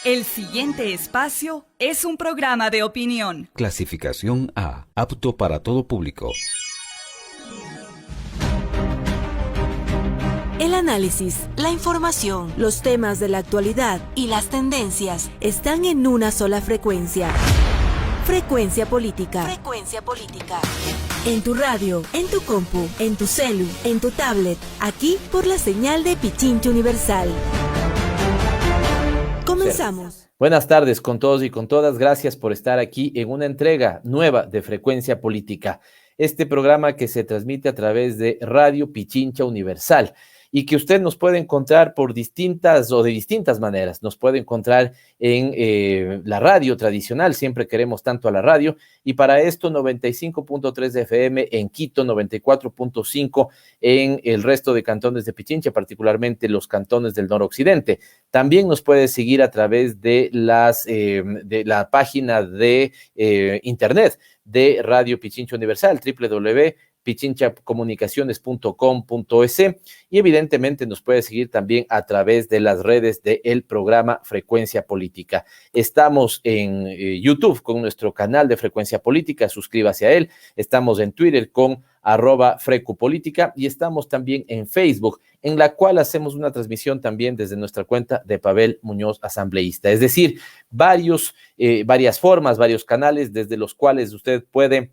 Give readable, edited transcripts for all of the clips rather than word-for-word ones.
El siguiente espacio es un programa de opinión. Clasificación A, apto para todo público. El análisis, la información, los temas de la actualidad y las tendencias están en una sola frecuencia. Frecuencia Política. Frecuencia Política. En tu radio, en tu compu, en tu celu, en tu tablet, aquí por la señal de Pichincha Universal. Comenzamos. Buenas tardes con todos y con todas. Gracias por estar aquí en una entrega nueva de Frecuencia Política. Este programa que se transmite a través de Radio Pichincha Universal y que usted nos puede encontrar por distintas maneras. Nos puede encontrar en la radio tradicional, siempre queremos tanto a la radio, y para esto 95.3 de FM en Quito, 94.5 en el resto de cantones de Pichincha, particularmente los cantones del noroccidente. También nos puede seguir a través de la página de internet de Radio Pichincha Universal, www.pichinchacomunicaciones.com.es, y evidentemente nos puede seguir también a través de las redes del programa Frecuencia Política. Estamos en YouTube con nuestro canal de Frecuencia Política, suscríbase a él. Estamos en Twitter con @FrecuPolítica y estamos también en Facebook, en la cual hacemos una transmisión también desde nuestra cuenta de Pavel Muñoz Asambleísta. Es decir, varias formas, varios canales desde los cuales usted puede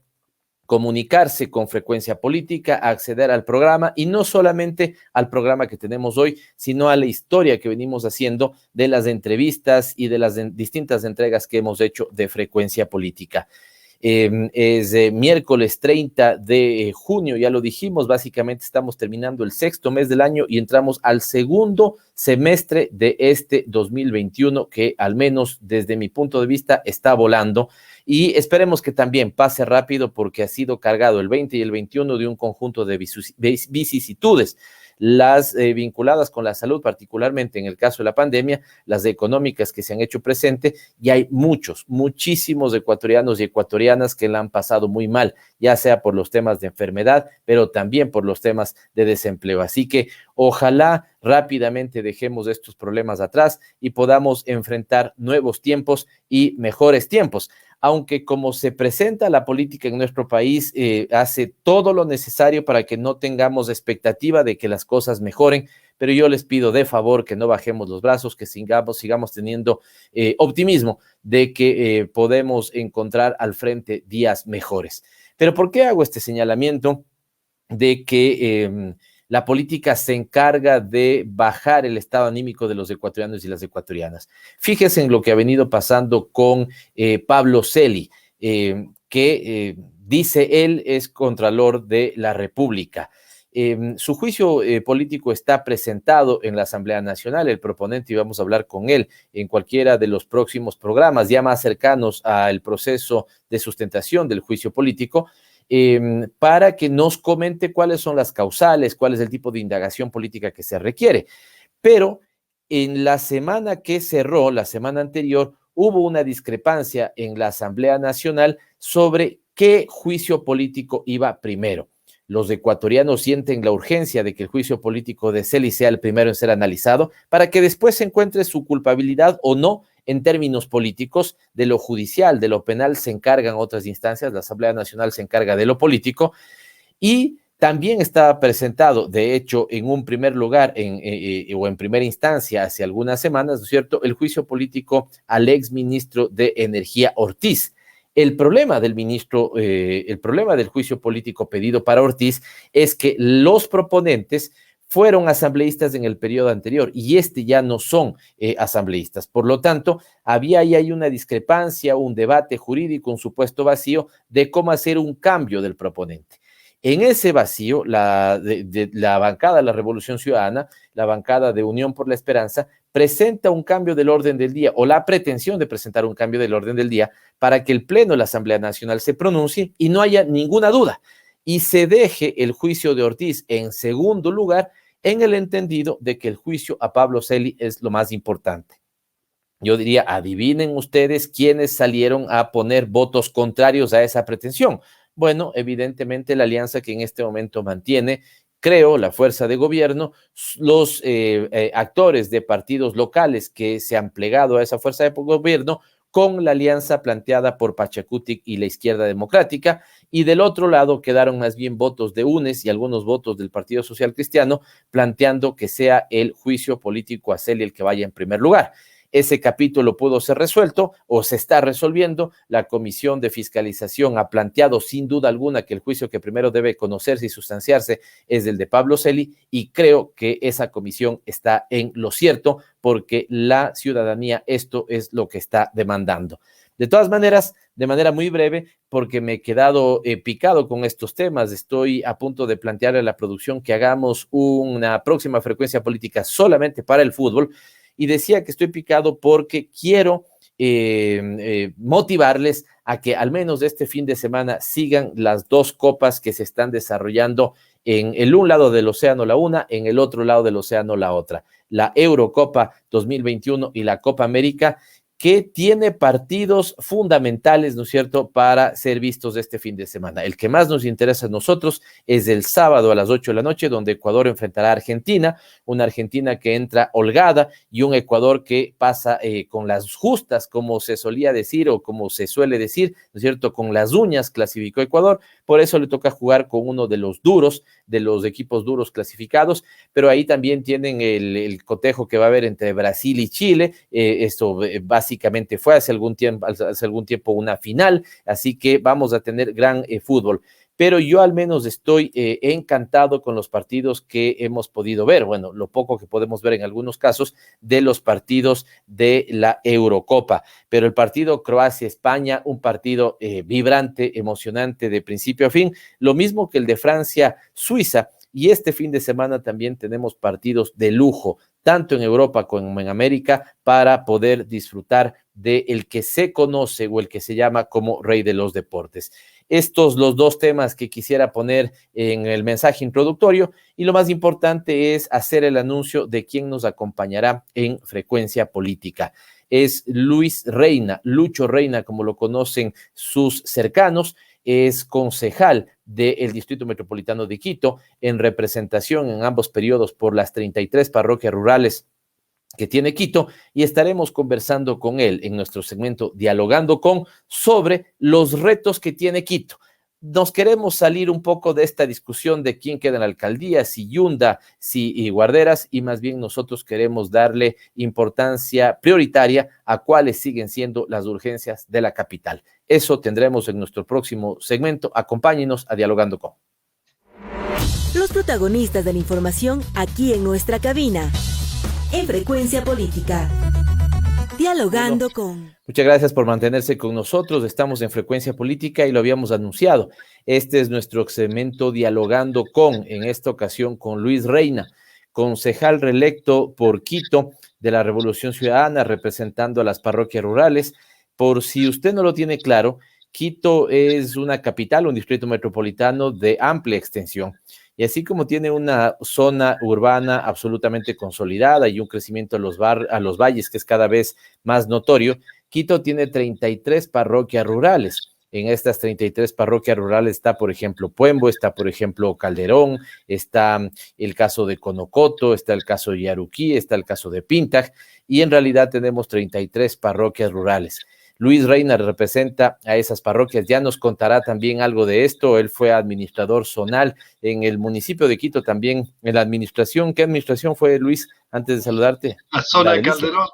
comunicarse con Frecuencia Política, acceder al programa, y no solamente al programa que tenemos hoy, sino a la historia que venimos haciendo de las entrevistas y de las distintas entregas que hemos hecho de Frecuencia Política. Es miércoles 30 de junio, ya lo dijimos, básicamente estamos terminando el sexto mes del año y entramos al segundo semestre de este 2021, que al menos desde mi punto de vista está volando. Y esperemos que también pase rápido, porque ha sido cargado el 20 y el 21 de un conjunto de vicisitudes, las vinculadas con la salud, particularmente en el caso de la pandemia, las económicas que se han hecho presente, y hay muchísimos ecuatorianos y ecuatorianas que la han pasado muy mal, ya sea por los temas de enfermedad, pero también por los temas de desempleo. Así que ojalá rápidamente dejemos estos problemas atrás y podamos enfrentar nuevos tiempos y mejores tiempos. Aunque como se presenta la política en nuestro país, hace todo lo necesario para que no tengamos expectativa de que las cosas mejoren, pero yo les pido de favor que no bajemos los brazos, que sigamos teniendo optimismo de que podemos encontrar al frente días mejores. Pero ¿por qué hago este señalamiento de que la política se encarga de bajar el estado anímico de los ecuatorianos y las ecuatorianas? Fíjense en lo que ha venido pasando con Pablo Celi, que dice él es Contralor de la República. Su juicio político está presentado en la Asamblea Nacional, el proponente, y vamos a hablar con él en cualquiera de los próximos programas ya más cercanos al proceso de sustentación del juicio político, para que nos comente cuáles son las causales, cuál es el tipo de indagación política que se requiere. Pero en la semana que cerró, la semana anterior, hubo una discrepancia en la Asamblea Nacional sobre qué juicio político iba primero. Los ecuatorianos sienten la urgencia de que el juicio político de Celi sea el primero en ser analizado, para que después se encuentre su culpabilidad o no en términos políticos. De lo judicial, de lo penal se encargan otras instancias, la Asamblea Nacional se encarga de lo político. Y también estaba presentado, de hecho, en un primer lugar o en primera instancia hace algunas semanas, ¿no es cierto?, el juicio político al exministro de Energía Ortiz. El problema del juicio político pedido para Ortiz es que los proponentes fueron asambleístas en el periodo anterior y ya no son asambleístas. Por lo tanto, había ahí una discrepancia, un debate jurídico, un supuesto vacío de cómo hacer un cambio del proponente. En ese vacío, la bancada de la Revolución Ciudadana, la bancada de Unión por la Esperanza, presenta un cambio del orden del día, o la pretensión de presentar un cambio del orden del día, para que el Pleno de la Asamblea Nacional se pronuncie y no haya ninguna duda, y se deje el juicio de Ortiz en segundo lugar, en el entendido de que el juicio a Pablo Celi es lo más importante. Yo diría, adivinen ustedes quiénes salieron a poner votos contrarios a esa pretensión. Bueno, evidentemente la alianza que en este momento mantiene creo, la fuerza de gobierno, los actores de partidos locales que se han plegado a esa fuerza de gobierno con la alianza planteada por Pachacutic y la Izquierda Democrática, y del otro lado quedaron más bien votos de UNES y algunos votos del Partido Social Cristiano, planteando que sea el juicio político a Celi el que vaya en primer lugar. Ese capítulo pudo ser resuelto o se está resolviendo. La Comisión de Fiscalización ha planteado sin duda alguna que el juicio que primero debe conocerse y sustanciarse es el de Pablo Celi, y creo que esa comisión está en lo cierto porque la ciudadanía esto es lo que está demandando. De todas maneras, de manera muy breve, porque me he quedado picado con estos temas, estoy a punto de plantearle a la producción que hagamos una próxima frecuencia política solamente para el fútbol. Y decía que estoy picado porque quiero motivarles a que al menos este fin de semana sigan las dos copas que se están desarrollando en el un lado del océano la una, en el otro lado del océano la otra. La Eurocopa 2021 y la Copa América, que tiene partidos fundamentales, ¿no es cierto?, para ser vistos este fin de semana. El que más nos interesa a nosotros es el sábado a las 8 de la noche, donde Ecuador enfrentará a Argentina, una Argentina que entra holgada y un Ecuador que pasa con las justas, como se solía decir o como se suele decir, ¿no es cierto?, con las uñas clasificó Ecuador. Por eso le toca jugar con uno de los duros, de los equipos duros clasificados, pero ahí también tienen el cotejo que va a haber entre Brasil y Chile. Esto básicamente fue hace algún tiempo una final, así que vamos a tener gran fútbol. Pero yo al menos estoy encantado con los partidos que hemos podido ver, bueno, lo poco que podemos ver en algunos casos de los partidos de la Eurocopa, pero el partido Croacia-España, un partido vibrante, emocionante de principio a fin, lo mismo que el de Francia-Suiza, y este fin de semana también tenemos partidos de lujo, tanto en Europa como en América, para poder disfrutar del que se conoce o el que se llama como rey de los deportes. Estos los dos temas que quisiera poner en el mensaje introductorio, y lo más importante es hacer el anuncio de quién nos acompañará en Frecuencia Política. Es Luis Reina, Lucho Reina, como lo conocen sus cercanos, es concejal del Distrito Metropolitano de Quito, en representación en ambos periodos por las 33 parroquias rurales que tiene Quito, y estaremos conversando con él en nuestro segmento Dialogando con sobre los retos que tiene Quito. Nos queremos salir un poco de esta discusión de quién queda en la alcaldía, si Yunda, si Guarderas, y más bien nosotros queremos darle importancia prioritaria a cuáles siguen siendo las urgencias de la capital. Eso tendremos en nuestro próximo segmento. Acompáñenos a Dialogando con. Los protagonistas de la información aquí en nuestra cabina. En Frecuencia Política. Dialogando con. Muchas gracias por mantenerse con nosotros. Estamos en Frecuencia Política y lo habíamos anunciado. Este es nuestro segmento Dialogando con, en esta ocasión con Luis Reina, concejal reelecto por Quito de la Revolución Ciudadana, representando a las parroquias rurales. Por si usted no lo tiene claro, Quito es una capital, un distrito metropolitano de amplia extensión. Y así como tiene una zona urbana absolutamente consolidada y un crecimiento a los valles que es cada vez más notorio, Quito tiene 33 parroquias rurales. En estas 33 parroquias rurales está, por ejemplo, Puembo, está, por ejemplo, Calderón, está el caso de Conocoto, está el caso de Yaruquí, está el caso de Pintag, y en realidad tenemos 33 parroquias rurales. Luis Reina representa a esas parroquias, ya nos contará también algo de esto. Él fue administrador zonal en el municipio de Quito también, en la administración. ¿Qué administración fue, Luis, antes de saludarte? La zona Calderón,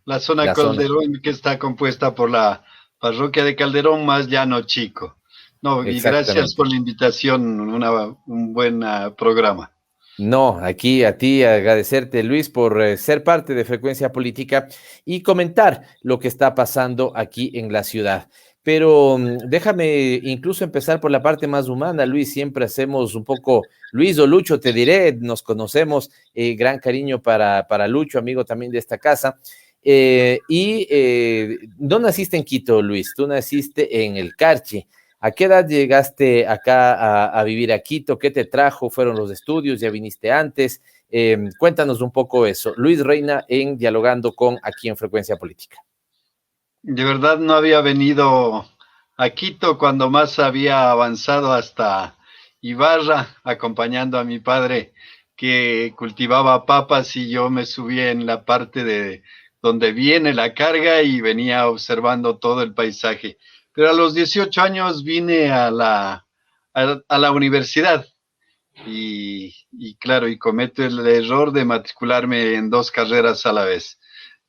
la zona Calderón, que está compuesta por la parroquia de Calderón más Llano Chico. No, y gracias por la invitación, un buen programa. No, aquí a ti agradecerte, Luis, por ser parte de Frecuencia Política y comentar lo que está pasando aquí en la ciudad. Pero déjame incluso empezar por la parte más humana, Luis. Siempre hacemos un poco, Luis o Lucho, te diré, nos conocemos, gran cariño para Lucho, amigo también de esta casa. No naciste en Quito, Luis, tú naciste en el Carchi. ¿A qué edad llegaste acá a vivir a Quito? ¿Qué te trajo? ¿Fueron los estudios? ¿Ya viniste antes? Cuéntanos un poco eso. Luis Reina en Dialogando con aquí en Frecuencia Política. De verdad no había venido a Quito cuando más había avanzado hasta Ibarra, acompañando a mi padre que cultivaba papas y yo me subí en la parte de donde viene la carga y venía observando todo el paisaje. Pero a los 18 años vine a la universidad y claro, y cometo el error de matricularme en 2 carreras a la vez,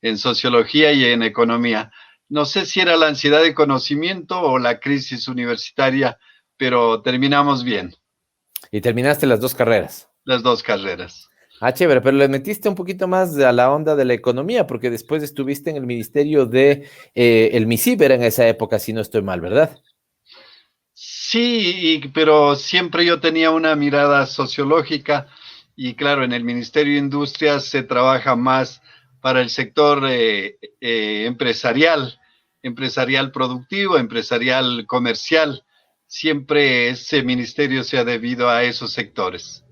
en sociología y en economía. No sé si era la ansiedad de conocimiento o la crisis universitaria, pero terminamos bien. Y terminaste las 2 carreras. Las 2 carreras. Ah, chévere, pero le metiste un poquito más a la onda de la economía, porque después estuviste en el ministerio de el MISIP, era en esa época, si no estoy mal, ¿verdad? Sí, pero siempre yo tenía una mirada sociológica y claro, en el Ministerio de Industrias se trabaja más para el sector empresarial productivo, empresarial comercial. Siempre ese ministerio se ha debido a esos sectores.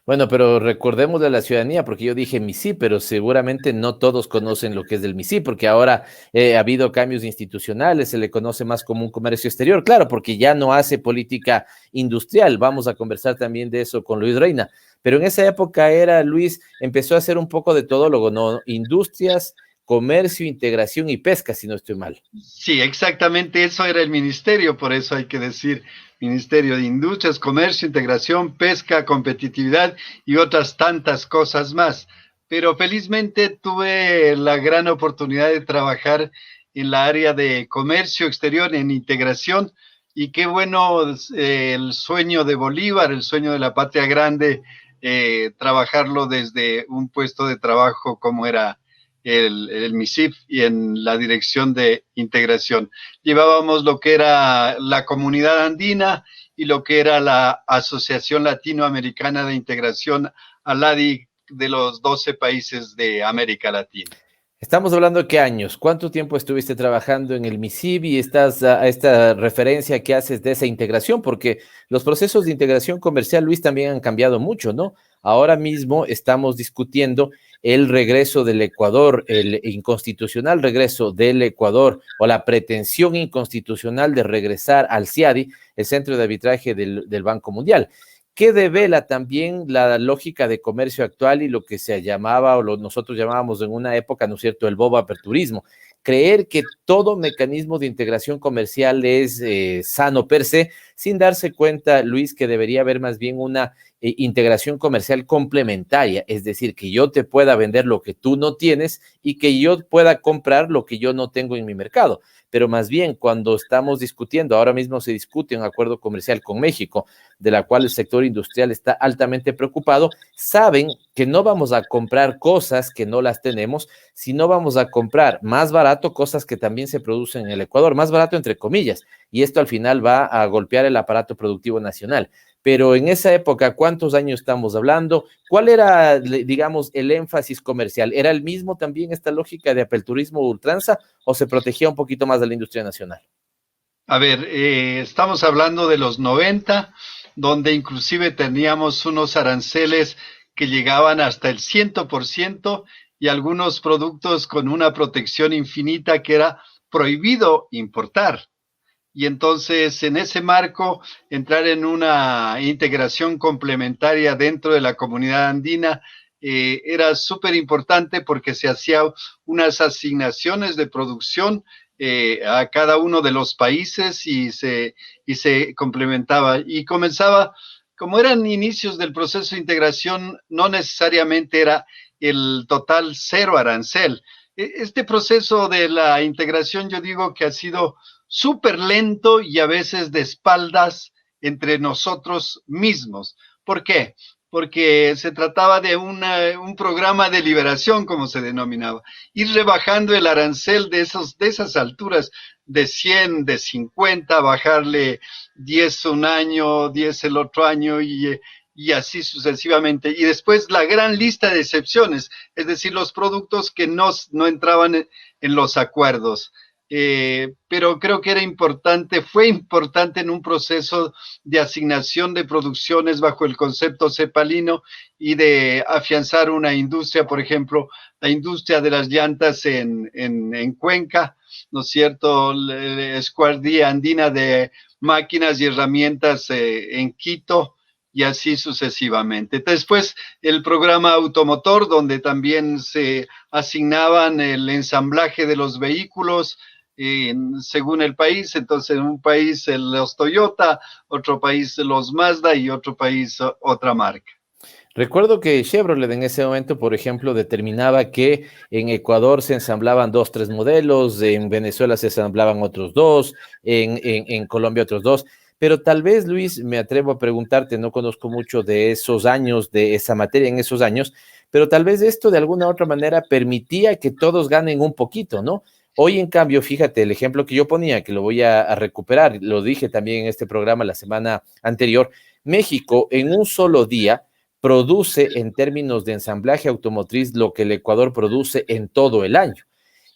Bueno, pero recordemos de la ciudadanía, porque yo dije MISI, pero seguramente no todos conocen lo que es del MISI, porque ahora ha habido cambios institucionales, se le conoce más como un comercio exterior, claro, porque ya no hace política industrial. Vamos a conversar también de eso con Luis Reina, pero en esa época Luis empezó a hacer un poco de todólogo, ¿no? Industrias, comercio, integración y pesca, si no estoy mal. Sí, exactamente eso era el ministerio, por eso hay que decir Ministerio de Industrias, Comercio, Integración, Pesca, Competitividad y otras tantas cosas más. Pero felizmente tuve la gran oportunidad de trabajar en la área de comercio exterior, en integración, y qué bueno el sueño de Bolívar, el sueño de la patria grande, trabajarlo desde un puesto de trabajo como era el MISIP y en la dirección de integración. Llevábamos lo que era la comunidad andina y lo que era la Asociación Latinoamericana de Integración, ALADI, de los 12 países de América Latina. Estamos hablando de qué años, ¿cuánto tiempo estuviste trabajando en el MISIB y estás a esta referencia que haces de esa integración? Porque los procesos de integración comercial, Luis, también han cambiado mucho, ¿no? Ahora mismo estamos discutiendo el regreso del Ecuador, el inconstitucional regreso del Ecuador o la pretensión inconstitucional de regresar al CIADI, el Centro de Arbitraje del Banco Mundial, que devela también la lógica de comercio actual y lo que se llamaba o nosotros llamábamos en una época, ¿no es cierto?, el bobo aperturismo. Creer que todo mecanismo de integración comercial es sano per se, sin darse cuenta, Luis, que debería haber más bien una integración comercial complementaria, es decir, que yo te pueda vender lo que tú no tienes y que yo pueda comprar lo que yo no tengo en mi mercado. Pero más bien cuando estamos discutiendo, ahora mismo se discute un acuerdo comercial con México, de la cual el sector industrial está altamente preocupado, saben que no vamos a comprar cosas que no las tenemos, sino vamos a comprar más barato cosas que también se producen en el Ecuador, más barato entre comillas, y esto al final va a golpear el aparato productivo nacional. Pero en esa época, ¿cuántos años estamos hablando? ¿Cuál era, digamos, el énfasis comercial? ¿Era el mismo también esta lógica de aperturismo ultranza o se protegía un poquito más de la industria nacional? A ver, estamos hablando de los 90, donde inclusive teníamos unos aranceles que llegaban hasta el 100% y algunos productos con una protección infinita que era prohibido importar. Y entonces, en ese marco, entrar en una integración complementaria dentro de la comunidad andina era súper importante porque se hacían unas asignaciones de producción a cada uno de los países y se complementaba. Y comenzaba, como eran inicios del proceso de integración, no necesariamente era el total cero arancel. Este proceso de la integración, yo digo que ha sido súper lento y a veces de espaldas entre nosotros mismos. ¿Por qué? Porque se trataba de un programa de liberación, como se denominaba, ir rebajando el arancel de esas alturas, de 100, de 50, bajarle 10 un año, 10 el otro año y así sucesivamente. Y después la gran lista de excepciones, es decir, los productos que no entraban en los acuerdos. Pero creo que era importante, fue importante en un proceso de asignación de producciones bajo el concepto cepalino y de afianzar una industria, por ejemplo, la industria de las llantas en Cuenca, ¿no es cierto? La Escuadrilla Andina de Máquinas y Herramientas en Quito y así sucesivamente. Después el programa automotor, donde también se asignaban el ensamblaje de los vehículos según el país. Entonces en un país los Toyota, otro país los Mazda y otro país otra marca. Recuerdo que Chevrolet en ese momento, por ejemplo, determinaba que en Ecuador se ensamblaban 2, 3 modelos, en Venezuela se ensamblaban otros 2, en Colombia otros 2. Pero tal vez, Luis, me atrevo a preguntarte, no conozco mucho de esos años, de esa materia en esos años, pero tal vez esto de alguna u otra manera permitía que todos ganen un poquito, ¿no? Hoy, en cambio, fíjate, el ejemplo que yo ponía, que lo voy a recuperar, lo dije también en este programa la semana anterior, México en un solo día produce en términos de ensamblaje automotriz lo que el Ecuador produce en todo el año.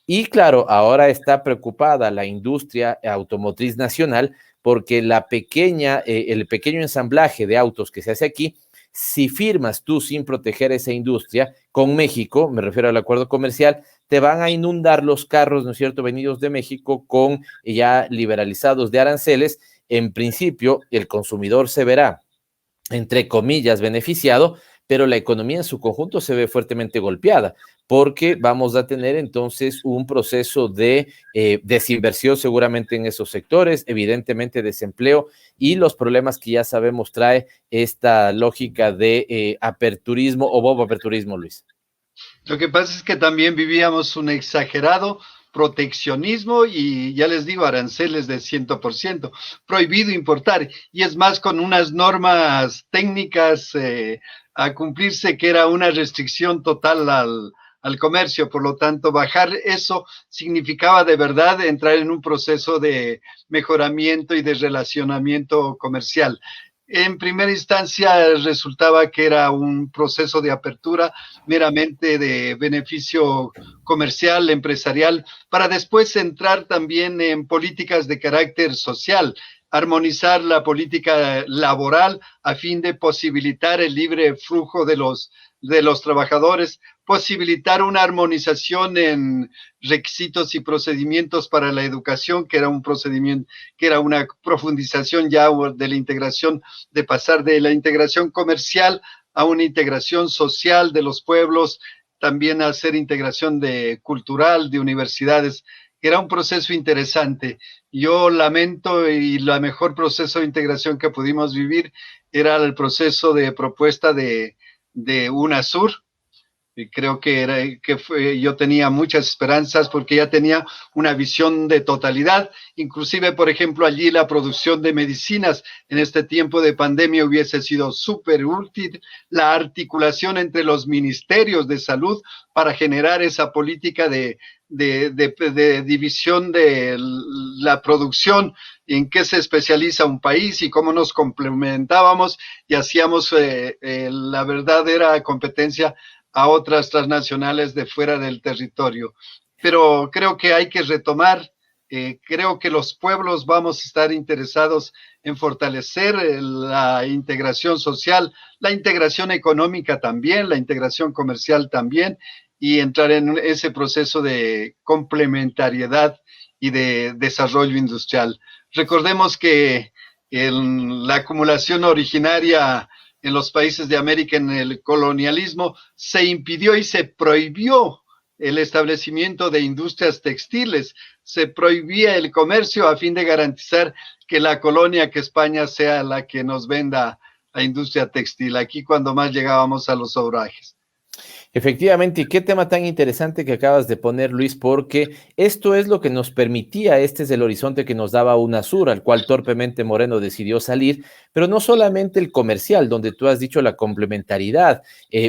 Y claro, ahora está preocupada la industria automotriz nacional porque el pequeño ensamblaje de autos que se hace aquí, si firmas tú sin proteger esa industria con México, me refiero al acuerdo comercial, te van a inundar los carros, ¿no es cierto?, venidos de México con ya liberalizados de aranceles. En principio, el consumidor se verá, entre comillas, beneficiado, pero la economía en su conjunto se ve fuertemente golpeada, porque vamos a tener entonces un proceso de desinversión seguramente en esos sectores, evidentemente desempleo y los problemas que ya sabemos trae esta lógica de aperturismo o bobo-aperturismo, Luis. Lo que pasa es que también vivíamos un exagerado proteccionismo y ya les digo, aranceles de 100%, prohibido importar, y es más con unas normas técnicas a cumplirse que era una restricción total al comercio. Por lo tanto, bajar eso significaba de verdad entrar en un proceso de mejoramiento y de relacionamiento comercial. En primera instancia resultaba que era un proceso de apertura meramente de beneficio comercial, empresarial, para después entrar también en políticas de carácter social, armonizar la política laboral a fin de posibilitar el libre flujo de los trabajadores, posibilitar una armonización en requisitos y procedimientos para la educación, que era un procedimiento, que era una profundización ya de la integración, de pasar de la integración comercial a una integración social de los pueblos, también hacer integración cultural de universidades. Era un proceso interesante. Yo lamento, y el mejor proceso de integración que pudimos vivir era el proceso de propuesta de UNASUR. Y creo que yo tenía muchas esperanzas porque ya tenía una visión de totalidad. Inclusive, por ejemplo, allí la producción de medicinas en este tiempo de pandemia hubiese sido súper útil. La articulación entre los ministerios de salud para generar esa política de división de la producción, en qué se especializa un país y cómo nos complementábamos y hacíamos la verdadera competencia a otras transnacionales de fuera del territorio. Pero creo que hay que retomar, creo que los pueblos vamos a estar interesados en fortalecer la integración social, la integración económica también, la integración comercial también, y entrar en ese proceso de complementariedad y de desarrollo industrial. Recordemos que la acumulación originaria en los países de América en el colonialismo se impidió y se prohibió el establecimiento de industrias textiles, se prohibía el comercio a fin de garantizar que la colonia, que España, sea la que nos venda la industria textil, aquí cuando más llegábamos a los obrajes. Efectivamente, y qué tema tan interesante que acabas de poner, Luis, porque esto es lo que nos permitía, este es el horizonte que nos daba UNASUR, al cual torpemente Moreno decidió salir, pero no solamente el comercial, donde tú has dicho la complementariedad,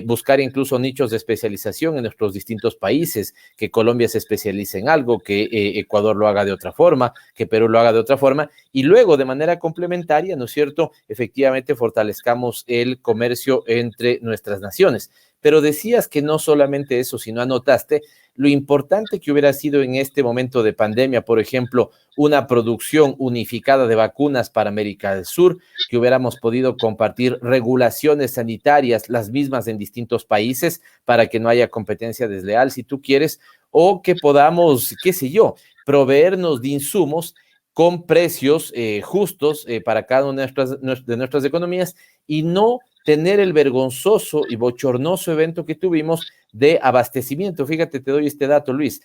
buscar incluso nichos de especialización en nuestros distintos países, que Colombia se especialice en algo, que Ecuador lo haga de otra forma, que Perú lo haga de otra forma, y luego de manera complementaria, ¿no es cierto?, efectivamente fortalezcamos el comercio entre nuestras naciones. Pero decías que no solamente eso, sino anotaste lo importante que hubiera sido en este momento de pandemia, por ejemplo, una producción unificada de vacunas para América del Sur, que hubiéramos podido compartir regulaciones sanitarias, las mismas en distintos países, para que no haya competencia desleal, si tú quieres, o que podamos, qué sé yo, proveernos de insumos con precios justos para cada una de nuestras economías y no tener el vergonzoso y bochornoso evento que tuvimos de abastecimiento. Fíjate, te doy este dato, Luis.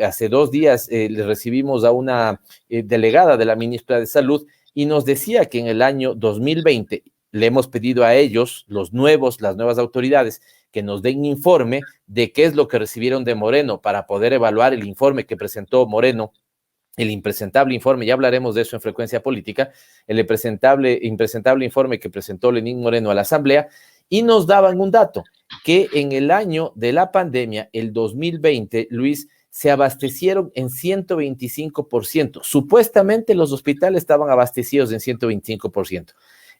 Hace 2 días le recibimos a una delegada de la ministra de Salud y nos decía que en el año 2020 le hemos pedido a ellos, las nuevas autoridades, que nos den informe de qué es lo que recibieron de Moreno para poder evaluar el informe que presentó Moreno, el impresentable informe, ya hablaremos de eso en Frecuencia Política, el impresentable informe que presentó Lenín Moreno a la Asamblea, y nos daban un dato, que en el año de la pandemia, el 2020, Luis, se abastecieron en 125%. Supuestamente los hospitales estaban abastecidos en 125%.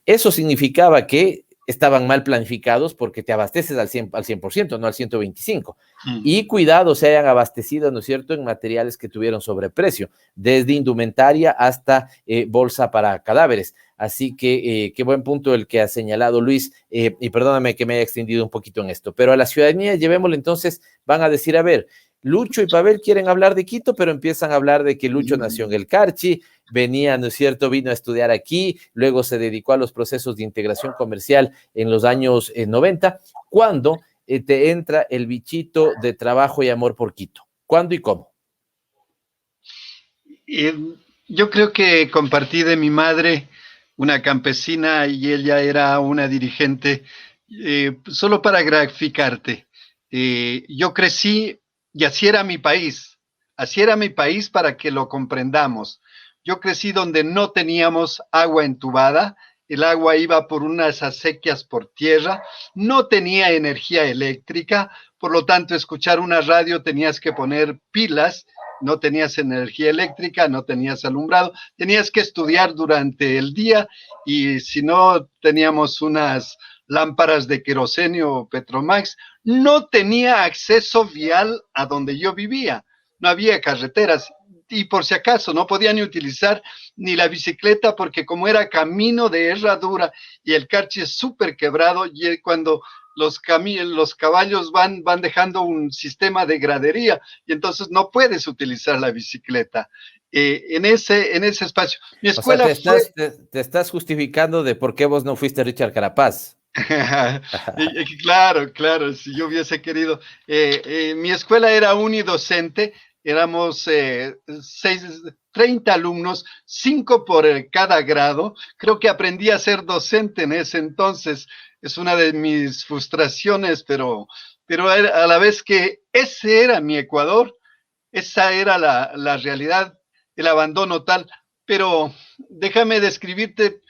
Eso significaba que estaban mal planificados porque te abasteces al 100%, no al 125%. Y cuidado, se hayan abastecido, ¿no es cierto?, en materiales que tuvieron sobreprecio, desde indumentaria hasta bolsa para cadáveres. Así que qué buen punto el que ha señalado Luis, y perdóname que me haya extendido un poquito en esto, pero a la ciudadanía llevémosle entonces, van a decir, a ver, Lucho y Pavel quieren hablar de Quito, pero empiezan a hablar de que Lucho nació en el Carchi, venía, ¿no es cierto?, vino a estudiar aquí, luego se dedicó a los procesos de integración comercial en los años 90, ¿cuándo te entra el bichito de trabajo y amor por Quito? ¿Cuándo y cómo? Yo creo que compartí de mi madre, una campesina, y ella era una dirigente. Solo para graficarte, yo crecí y así era mi país para que lo comprendamos. Yo crecí donde no teníamos agua entubada, el agua iba por unas acequias por tierra, no tenía energía eléctrica, por lo tanto escuchar una radio tenías que poner pilas, no tenías energía eléctrica, no tenías alumbrado, tenías que estudiar durante el día, y si no teníamos unas lámparas de queroseno o Petromax, no tenía acceso vial a donde yo vivía, no había carreteras, y por si acaso no podía ni utilizar ni la bicicleta, porque como era camino de herradura y el Carchi es súper quebrado, y cuando los caballos van dejando un sistema de gradería, y entonces no puedes utilizar la bicicleta. En ese espacio. Mi escuela te estás justificando de por qué vos no fuiste Richard Carapaz. Claro, si yo hubiese querido. Mi escuela era unidocente, éramos 30 alumnos, 5 por cada grado. Creo que aprendí a ser docente en ese entonces. Es una de mis frustraciones, pero a la vez que ese era mi Ecuador, esa era la realidad, el abandono tal. Pero déjame describirte,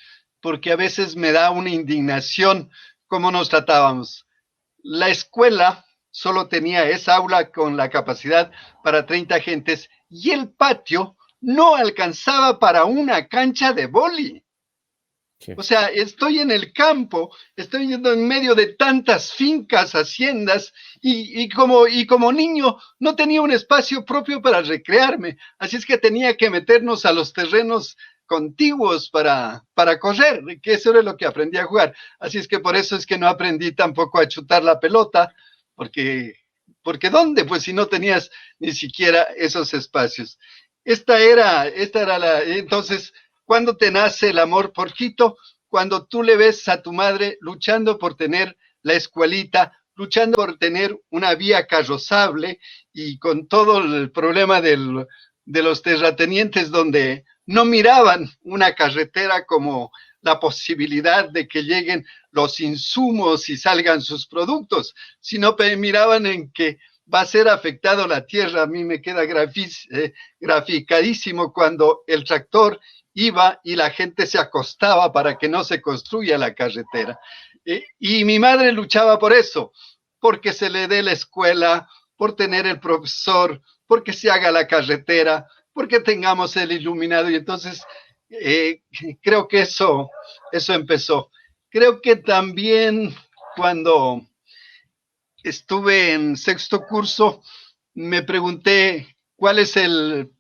porque a veces me da una indignación cómo nos tratábamos. La escuela solo tenía esa aula con la capacidad para 30 gentes, y el patio no alcanzaba para una cancha de vóley. Sí. O sea, estoy en el campo, estoy yendo en medio de tantas fincas, haciendas, y como niño no tenía un espacio propio para recrearme, así es que tenía que meternos a los terrenos contiguos para correr, que eso era lo que aprendí a jugar. Así es que por eso es que no aprendí tampoco a chutar la pelota, porque ¿dónde? Pues si no tenías ni siquiera esos espacios. Esta era entonces, ¿cuándo te nace el amor por Quito? Cuando tú le ves a tu madre luchando por tener la escuelita, luchando por tener una vía carrozable, y con todo el problema de los terratenientes, donde no miraban una carretera como la posibilidad de que lleguen los insumos y salgan sus productos, sino miraban en que va a ser afectado la tierra. A mí me queda graficadísimo cuando el tractor iba y la gente se acostaba para que no se construya la carretera. Y mi madre luchaba por eso, porque se le dé la escuela, por tener el profesor, porque se haga la carretera, porque tengamos el iluminado. Y entonces creo que eso empezó. Creo que también cuando estuve en sexto curso me pregunté cuál es el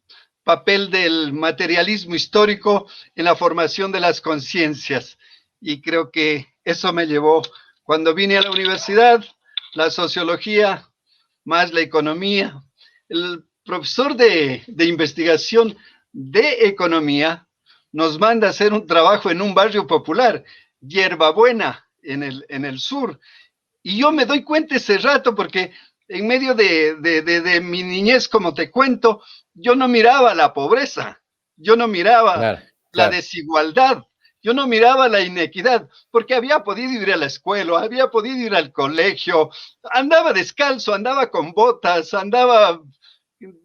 papel del materialismo histórico en la formación de las conciencias, y creo que eso me llevó, cuando vine a la universidad, la sociología más la economía. El profesor de investigación de economía nos manda a hacer un trabajo en un barrio popular, hierbabuena en el sur. Y yo me doy cuenta ese rato porque en medio de mi niñez, como te cuento, yo no miraba la pobreza, yo no miraba la desigualdad, yo no miraba la inequidad, porque había podido ir a la escuela, había podido ir al colegio, andaba descalzo, andaba con botas, andaba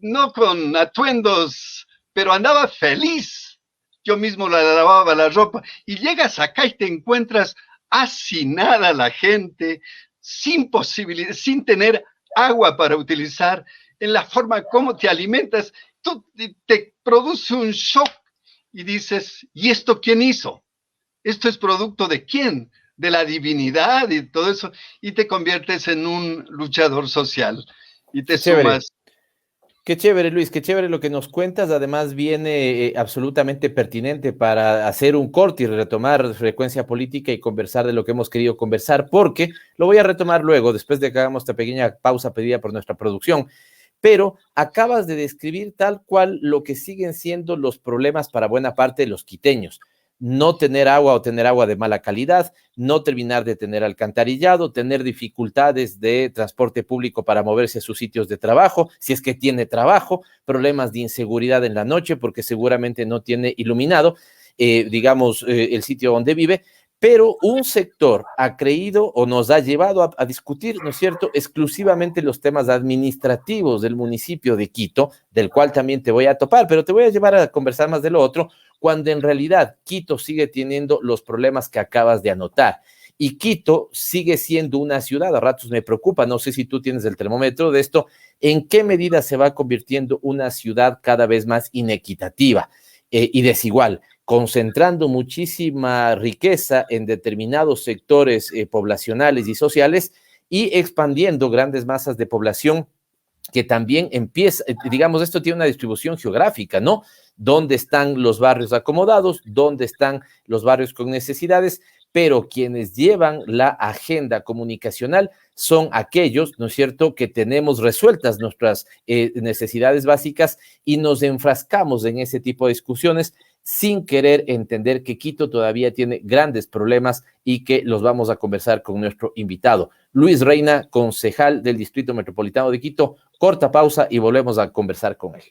no con atuendos, pero andaba feliz. Yo mismo la lavaba la ropa y llegas acá y te encuentras hacinada la gente, sin posibilidad, sin tener agua para utilizar, en la forma como te alimentas, tú te produce un shock y dices, ¿y esto quién hizo? ¿Esto es producto de quién? De la divinidad y todo eso, y te conviertes en un luchador social y te sumas. Qué chévere, Luis, qué chévere lo que nos cuentas. Además, viene absolutamente pertinente para hacer un corte y retomar frecuencia política y conversar de lo que hemos querido conversar, porque lo voy a retomar luego, después de que hagamos esta pequeña pausa pedida por nuestra producción. Pero acabas de describir tal cual lo que siguen siendo los problemas para buena parte de los quiteños. No tener agua o tener agua de mala calidad, no terminar de tener alcantarillado, tener dificultades de transporte público para moverse a sus sitios de trabajo, si es que tiene trabajo, problemas de inseguridad en la noche porque seguramente no tiene iluminado, el sitio donde vive, pero un sector ha creído o nos ha llevado a discutir, ¿no es cierto?, exclusivamente los temas administrativos del municipio de Quito, del cual también te voy a topar, pero te voy a llevar a conversar más de lo otro, cuando en realidad Quito sigue teniendo los problemas que acabas de anotar. Y Quito sigue siendo una ciudad, a ratos me preocupa, no sé si tú tienes el termómetro de esto, ¿en qué medida se va convirtiendo una ciudad cada vez más inequitativa y desigual, concentrando muchísima riqueza en determinados sectores poblacionales y sociales y expandiendo grandes masas de población que también empieza, digamos, esto tiene una distribución geográfica, ¿no? ¿Dónde están los barrios acomodados? ¿Dónde están los barrios con necesidades? Pero quienes llevan la agenda comunicacional son aquellos, ¿no es cierto?, que tenemos resueltas nuestras necesidades básicas y nos enfrascamos en ese tipo de discusiones sin querer entender que Quito todavía tiene grandes problemas y que los vamos a conversar con nuestro invitado. Luis Reina, concejal del Distrito Metropolitano de Quito. Corta pausa y volvemos a conversar con él.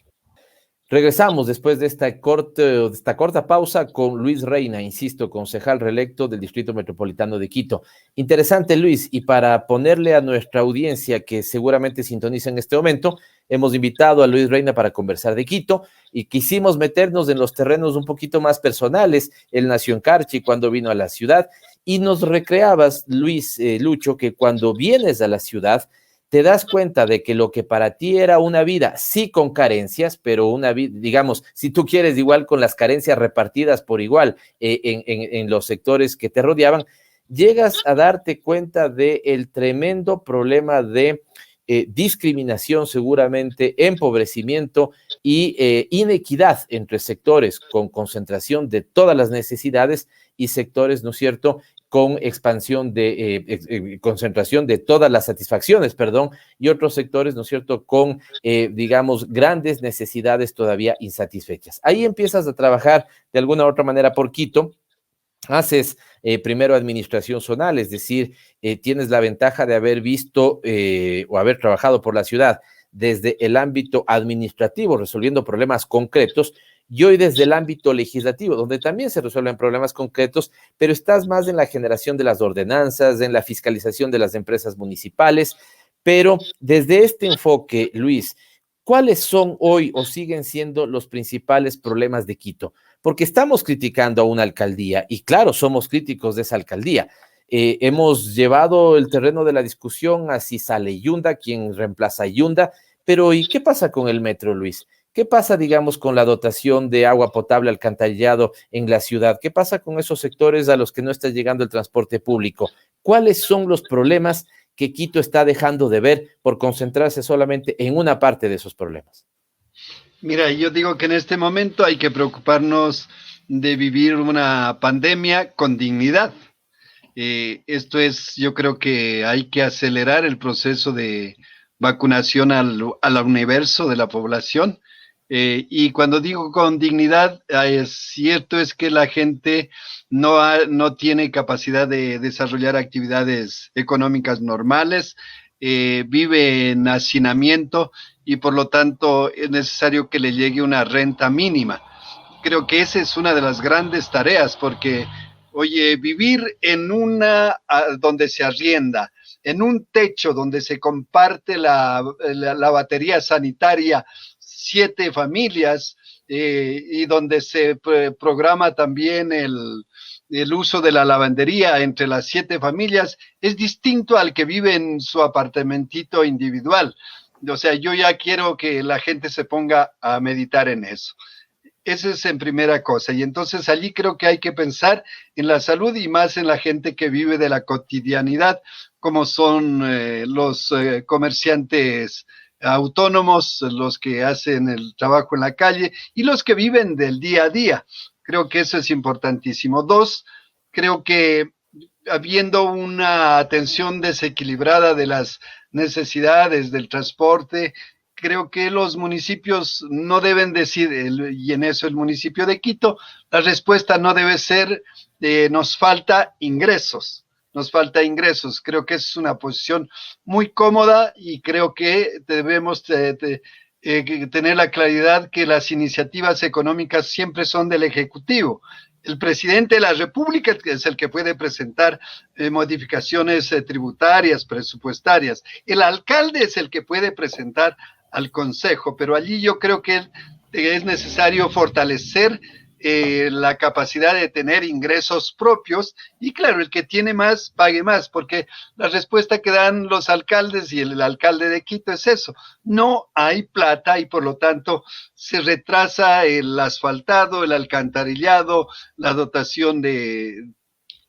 Regresamos después de esta corta pausa con Luis Reina, insisto, concejal reelecto del Distrito Metropolitano de Quito. Interesante, Luis, y para ponerle a nuestra audiencia que seguramente sintoniza en este momento, hemos invitado a Luis Reina para conversar de Quito y quisimos meternos en los terrenos un poquito más personales. Él nació en Carchi cuando vino a la ciudad y nos recreabas, Luis, Lucho, que cuando vienes a la ciudad te das cuenta de que lo que para ti era una vida, sí con carencias, pero una vida, digamos, si tú quieres, igual con las carencias repartidas por igual en los sectores que te rodeaban, llegas a darte cuenta del tremendo problema de discriminación, seguramente, empobrecimiento y inequidad entre sectores con concentración de todas las necesidades y sectores, ¿no es cierto?, con expansión de concentración de todas las satisfacciones, y otros sectores, ¿no es cierto?, con, digamos, grandes necesidades todavía insatisfechas. Ahí empiezas a trabajar de alguna u otra manera por Quito. Haces primero administración zonal, es decir, tienes la ventaja de haber visto o haber trabajado por la ciudad desde el ámbito administrativo, resolviendo problemas concretos, y hoy desde el ámbito legislativo, donde también se resuelven problemas concretos, pero estás más en la generación de las ordenanzas, en la fiscalización de las empresas municipales. Pero desde este enfoque, Luis, ¿cuáles son hoy o siguen siendo los principales problemas de Quito? Porque estamos criticando a una alcaldía y claro, somos críticos de esa alcaldía. Hemos llevado el terreno de la discusión a si sale Yunda, quien reemplaza a Yunda, pero ¿y qué pasa con el metro, Luis? ¿Qué pasa, digamos, con la dotación de agua potable, alcantarillado en la ciudad? ¿Qué pasa con esos sectores a los que no está llegando el transporte público? ¿Cuáles son los problemas que Quito está dejando de ver por concentrarse solamente en una parte de esos problemas? Mira, yo digo que en este momento hay que preocuparnos de vivir una pandemia con dignidad. Esto es, yo creo que hay que acelerar el proceso de vacunación al universo de la población. Y cuando digo con dignidad, es cierto es que la gente no tiene capacidad de desarrollar actividades económicas normales, vive en hacinamiento y por lo tanto es necesario que le llegue una renta mínima. Creo que esa es una de las grandes tareas porque, oye, vivir en donde se arrienda, en un techo donde se comparte la batería sanitaria, 7 familias, y donde se programa también el uso de la lavandería entre las 7 familias, es distinto al que vive en su apartamentito individual. O sea, yo ya quiero que la gente se ponga a meditar en eso. Esa es en primera cosa. Y entonces allí creo que hay que pensar en la salud y más en la gente que vive de la cotidianidad, como son los comerciantes autónomos, los que hacen el trabajo en la calle y los que viven del día a día. Creo que eso es importantísimo. 2, creo que habiendo una atención desequilibrada de las necesidades del transporte, creo que los municipios no deben decir, y en eso el municipio de Quito, la respuesta no debe ser, nos falta ingresos. Creo que es una posición muy cómoda y creo que debemos tener la claridad que las iniciativas económicas siempre son del Ejecutivo. El presidente de la República es el que puede presentar modificaciones tributarias, presupuestarias. El alcalde es el que puede presentar al Consejo, pero allí yo creo que es necesario fortalecer la capacidad de tener ingresos propios y claro, el que tiene más, pague más, porque la respuesta que dan los alcaldes y el alcalde de Quito es eso, no hay plata y por lo tanto se retrasa el asfaltado, el alcantarillado, la dotación de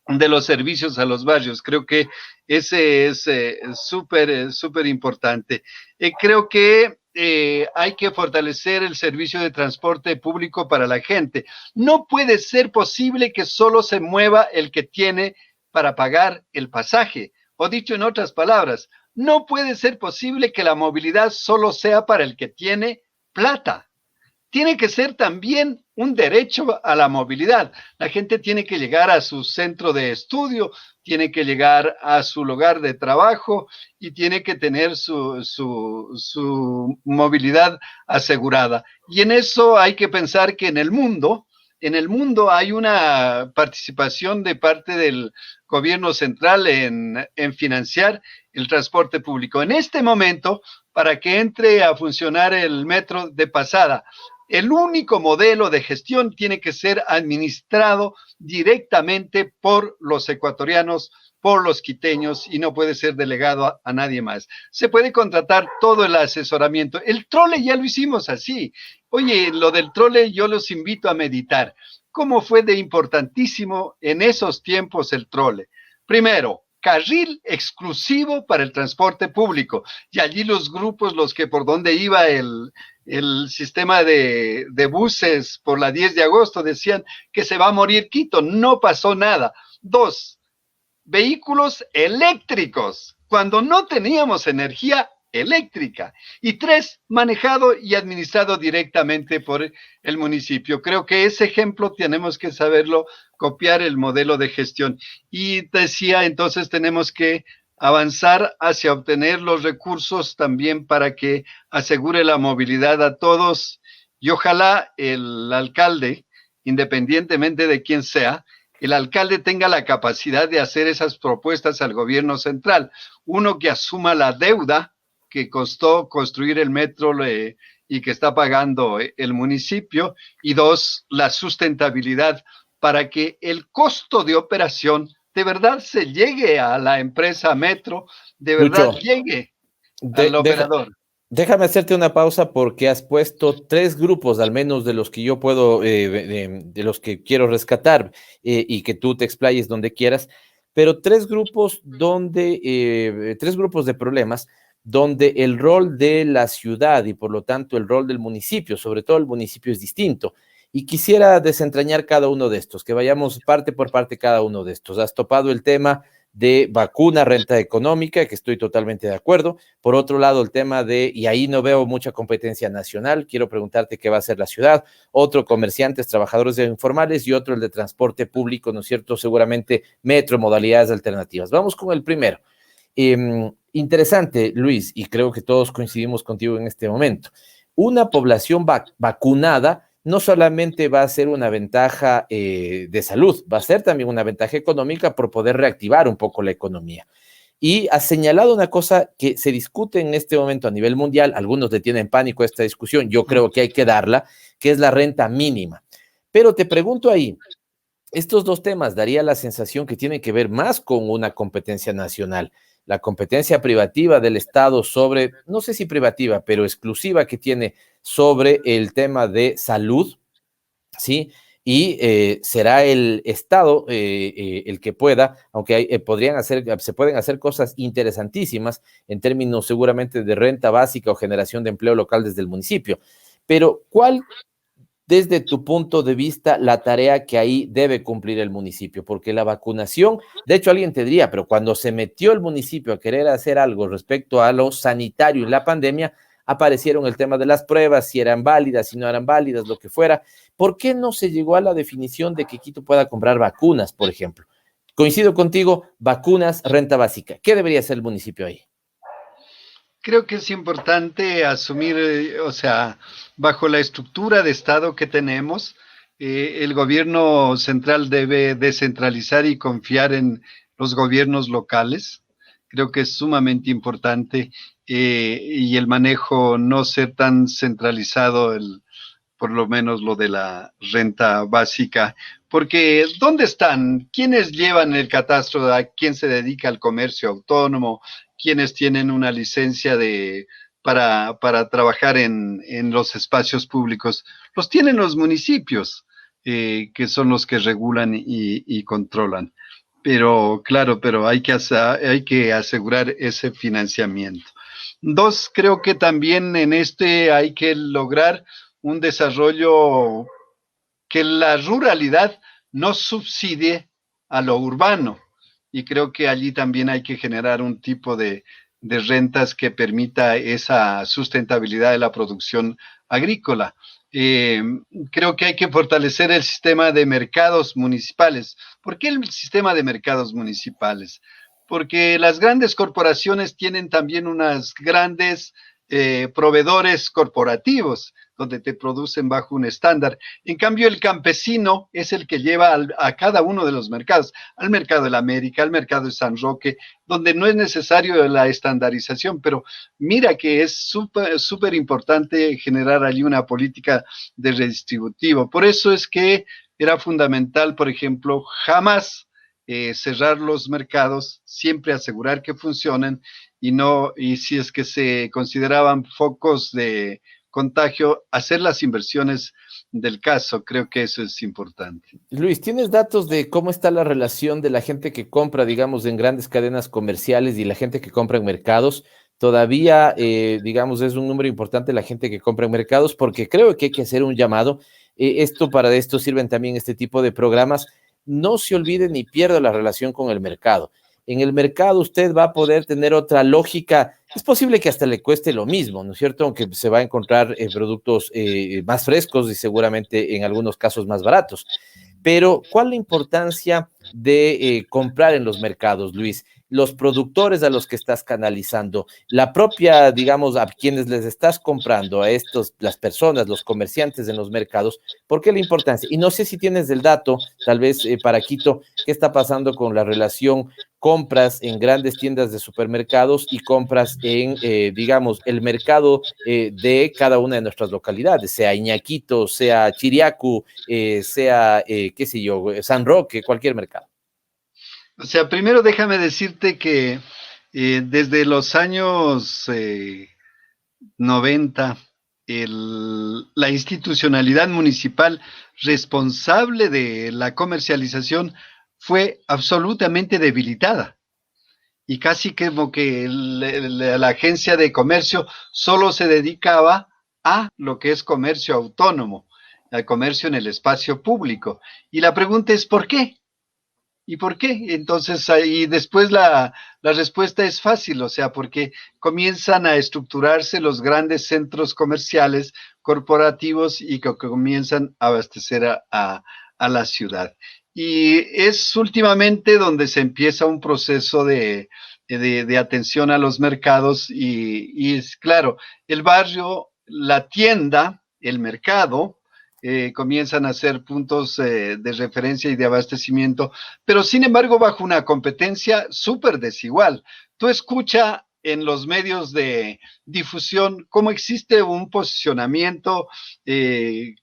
los servicios a los barrios. Creo que ese es súper importante. Creo que hay que fortalecer el servicio de transporte público para la gente. No puede ser posible que solo se mueva el que tiene para pagar el pasaje. O dicho en otras palabras, no puede ser posible que la movilidad solo sea para el que tiene plata. Tiene que ser también un derecho a la movilidad. La gente tiene que llegar a su centro de estudio, tiene que llegar a su lugar de trabajo y tiene que tener su movilidad asegurada. Y en eso hay que pensar que en el mundo hay una participación de parte del gobierno central en financiar el transporte público. En este momento, para que entre a funcionar el metro de pasada, el único modelo de gestión tiene que ser administrado directamente por los ecuatorianos, por los quiteños y no puede ser delegado a nadie más. Se puede contratar todo el asesoramiento. El trole ya lo hicimos así. Oye, lo del trole yo los invito a meditar. ¿Cómo fue de importantísimo en esos tiempos el trole? Primero, carril exclusivo para el transporte público. Y allí los grupos, los que por donde iba el sistema de buses por la 10 de agosto decían que se va a morir Quito. No pasó nada. 2, vehículos eléctricos, cuando no teníamos energía eléctrica. Y 3, manejado y administrado directamente por el municipio. Creo que ese ejemplo tenemos que saberlo, copiar el modelo de gestión. Y decía, entonces tenemos que avanzar hacia obtener los recursos también para que asegure la movilidad a todos y ojalá el alcalde, independientemente de quién sea, el alcalde tenga la capacidad de hacer esas propuestas al gobierno central. Uno, que asuma la deuda que costó construir el metro y que está pagando el municipio, y 2, la sustentabilidad para que el costo de operación de verdad se llegue a la empresa Metro, de verdad Lucho, llegue al operador. Déjame hacerte una pausa porque has puesto 3 grupos, al menos de los que yo puedo, de los que quiero rescatar y que tú te explayes donde quieras, pero 3 grupos donde, 3 grupos de problemas donde el rol de la ciudad y por lo tanto el rol del municipio, sobre todo el municipio, es distinto. Y quisiera desentrañar cada uno de estos, que vayamos parte por parte cada uno de estos. Has topado el tema de vacuna, renta económica, que estoy totalmente de acuerdo. Por otro lado, el tema de, y ahí no veo mucha competencia nacional, quiero preguntarte qué va a hacer la ciudad, otro comerciantes, trabajadores informales y otro el de transporte público, ¿no es cierto? Seguramente metro, modalidades alternativas. Vamos con el primero. Interesante, Luis, y creo que todos coincidimos contigo en este momento. Una población vacunada no solamente va a ser una ventaja de salud, va a ser también una ventaja económica por poder reactivar un poco la economía. Y ha señalado una cosa que se discute en este momento a nivel mundial, algunos le tienen pánico a esta discusión, yo creo que hay que darla, que es la renta mínima. Pero te pregunto ahí, estos dos temas daría la sensación que tienen que ver más con una competencia nacional, la competencia privativa del Estado sobre, no sé si privativa, pero exclusiva que tiene sobre el tema de salud, ¿sí? Y será el Estado el que pueda, aunque se pueden hacer cosas interesantísimas en términos seguramente de renta básica o generación de empleo local desde el municipio. Pero, ¿cuál desde tu punto de vista, la tarea que ahí debe cumplir el municipio? Porque la vacunación, de hecho alguien te diría, pero cuando se metió el municipio a querer hacer algo respecto a lo sanitario en la pandemia, aparecieron el tema de las pruebas, si eran válidas, si no eran válidas, lo que fuera. ¿Por qué no se llegó a la definición de que Quito pueda comprar vacunas, por ejemplo? Coincido contigo, vacunas, renta básica. ¿Qué debería hacer el municipio ahí? Creo que es importante asumir, bajo la estructura de Estado que tenemos, el gobierno central debe descentralizar y confiar en los gobiernos locales. Creo que es sumamente importante y el manejo no ser tan centralizado, por lo menos lo de la renta básica, porque ¿dónde están? ¿Quiénes llevan el catastro? ¿A quién se dedica al comercio autónomo? ¿Quiénes tienen una licencia para trabajar en los espacios públicos? Los tienen los municipios, que son los que regulan y controlan. Pero claro, hay que asegurar ese financiamiento. Dos, creo que también en hay que lograr un desarrollo que la ruralidad no subsidie a lo urbano. Y creo que allí también hay que generar un tipo de rentas que permita esa sustentabilidad de la producción agrícola. Creo que hay que fortalecer el sistema de mercados municipales. ¿Por qué el sistema de mercados municipales? Porque las grandes corporaciones tienen también unas grandes proveedores corporativos, donde te producen bajo un estándar. En cambio, el campesino es el que lleva a cada uno de los mercados, al mercado de la América, al mercado de San Roque, donde no es necesario la estandarización, pero mira que es súper importante generar allí una política de redistributivo. Por eso es que era fundamental, por ejemplo, jamás cerrar los mercados, siempre asegurar que funcionen y si es que se consideraban focos de contagio, hacer las inversiones del caso. Creo que eso es importante. Luis, ¿tienes datos de cómo está la relación de la gente que compra, digamos, en grandes cadenas comerciales y la gente que compra en mercados? Todavía, digamos, es un número importante la gente que compra en mercados, porque creo que hay que hacer un llamado. Para esto sirven también este tipo de programas. No se olvide ni pierda la relación con el mercado. En el mercado usted va a poder tener otra lógica. Es posible que hasta le cueste lo mismo, ¿no es cierto? Aunque se va a encontrar productos más frescos y seguramente en algunos casos más baratos. Pero, ¿cuál es la importancia de comprar en los mercados, Luis? Los productores a los que estás canalizando, la propia, digamos, a quienes les estás comprando, las personas, los comerciantes en los mercados, ¿por qué la importancia? Y no sé si tienes el dato, tal vez para Quito, ¿qué está pasando con la relación compras en grandes tiendas de supermercados y compras en, digamos, el mercado de cada una de nuestras localidades, sea Iñaquito, sea Chiriacu, sea, qué sé yo, San Roque, cualquier mercado? O sea, primero déjame decirte que desde los años 90, la institucionalidad municipal responsable de la comercialización fue absolutamente debilitada. Y casi como que la agencia de comercio solo se dedicaba a lo que es comercio autónomo, al comercio en el espacio público. Y la pregunta es, ¿por qué? ¿Y por qué? Entonces, ahí después la respuesta es fácil, o sea, porque comienzan a estructurarse los grandes centros comerciales, corporativos y que comienzan a abastecer a la ciudad. Y es últimamente donde se empieza un proceso de atención a los mercados y es claro, el barrio, la tienda, el mercado, comienzan a ser puntos de referencia y de abastecimiento, pero sin embargo bajo una competencia súper desigual. Tú escucha en los medios de difusión cómo existe un posicionamiento de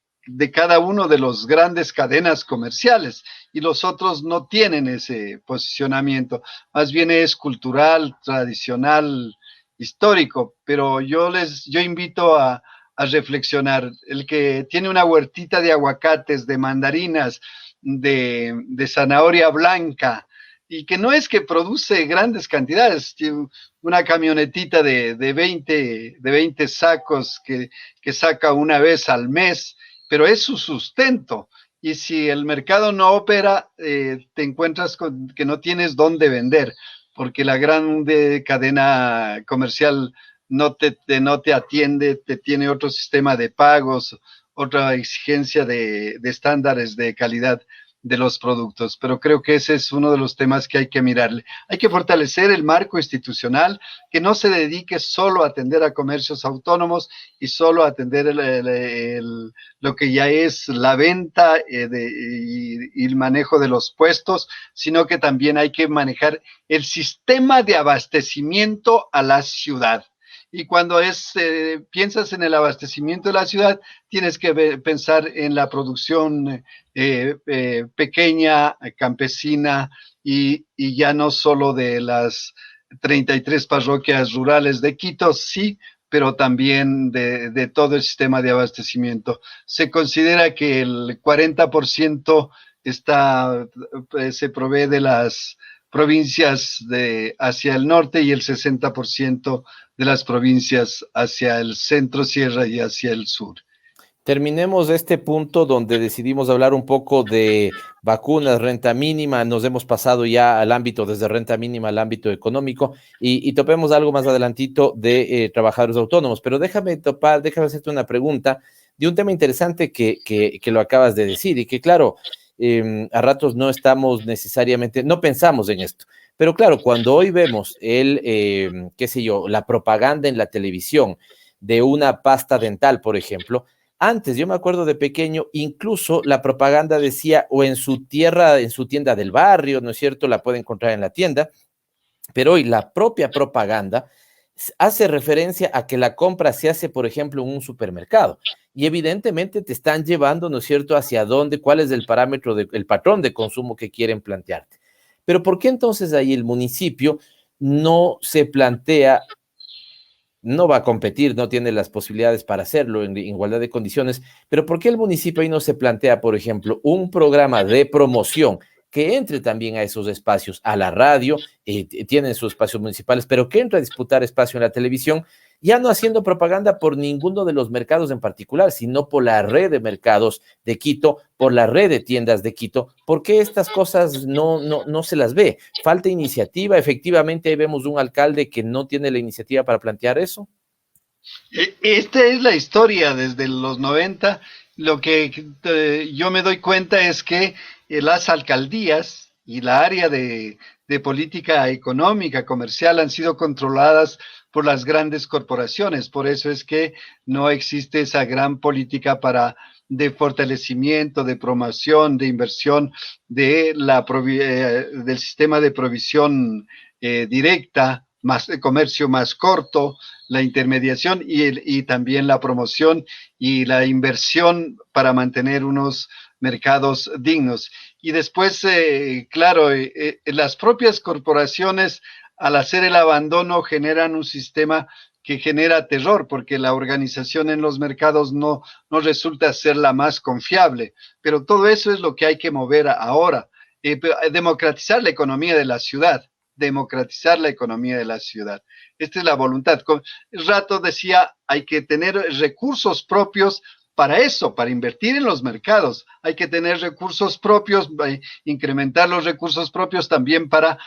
cada uno de los grandes cadenas comerciales y los otros no tienen ese posicionamiento, más bien es cultural, tradicional, histórico, pero yo invito a reflexionar. El que tiene una huertita de aguacates, de mandarinas, de zanahoria blanca, y que no es que produce grandes cantidades, tiene una camionetita de 20 sacos que saca una vez al mes, pero es su sustento. Y si el mercado no opera, te encuentras con que no tienes dónde vender, porque la grande cadena comercial no te atiende, te tiene otro sistema de pagos, otra exigencia de estándares de calidad de los productos, pero creo que ese es uno de los temas que hay que mirarle. Hay que fortalecer el marco institucional, que no se dedique solo a atender a comercios autónomos y solo a atender lo que ya es la venta y el manejo de los puestos, sino que también hay que manejar el sistema de abastecimiento a la ciudad. Y cuando piensas en el abastecimiento de la ciudad, tienes que pensar en la producción pequeña, campesina, y ya no solo de las 33 parroquias rurales de Quito, sí, pero también de todo el sistema de abastecimiento. Se considera que el 40% se provee de las provincias hacia el norte y el 60% de las provincias hacia el centro sierra y hacia el sur. Terminemos este punto donde decidimos hablar un poco de vacunas, renta mínima. Nos hemos pasado ya al ámbito, desde renta mínima al ámbito económico, y topemos algo más adelantito de trabajadores autónomos. Pero déjame hacerte una pregunta de un tema interesante que lo acabas de decir y que, claro, a ratos no estamos necesariamente, no pensamos en esto. Pero claro, cuando hoy vemos la propaganda en la televisión de una pasta dental, por ejemplo, antes, yo me acuerdo de pequeño, incluso la propaganda decía o en su tienda del barrio, ¿no es cierto? La puede encontrar en la tienda, pero hoy la propia propaganda hace referencia a que la compra se hace, por ejemplo, en un supermercado. Y evidentemente te están llevando, ¿no es cierto?, hacia dónde, cuál es el parámetro, el patrón de consumo que quieren plantearte. Pero ¿por qué entonces ahí el municipio no se plantea, no va a competir, no tiene las posibilidades para hacerlo en igualdad de condiciones, pero por qué el municipio ahí no se plantea, por ejemplo, un programa de promoción que entre también a esos espacios, a la radio, tienen sus espacios municipales, pero que entre a disputar espacio en la televisión, ya no haciendo propaganda por ninguno de los mercados en particular, sino por la red de mercados de Quito, por la red de tiendas de Quito? ¿Por qué estas cosas no se las ve? ¿Falta iniciativa? Efectivamente, ahí vemos un alcalde que no tiene la iniciativa para plantear eso. Esta es la historia desde los 90. Lo que yo me doy cuenta es que las alcaldías y la área de política económica, comercial, han sido controladas por las grandes corporaciones. Por eso es que no existe esa gran política de fortalecimiento, de promoción, de inversión del sistema de provisión directa, más de comercio más corto, la intermediación y también la promoción y la inversión para mantener unos mercados dignos. Y después, claro, las propias corporaciones, al hacer el abandono, generan un sistema que genera terror, porque la organización en los mercados no resulta ser la más confiable. Pero todo eso es lo que hay que mover ahora, democratizar la economía de la ciudad. Democratizar la economía de la ciudad. Esta es la voluntad. El rato decía, hay que tener recursos propios para eso, para invertir en los mercados. Hay que tener recursos propios, incrementar los recursos propios también para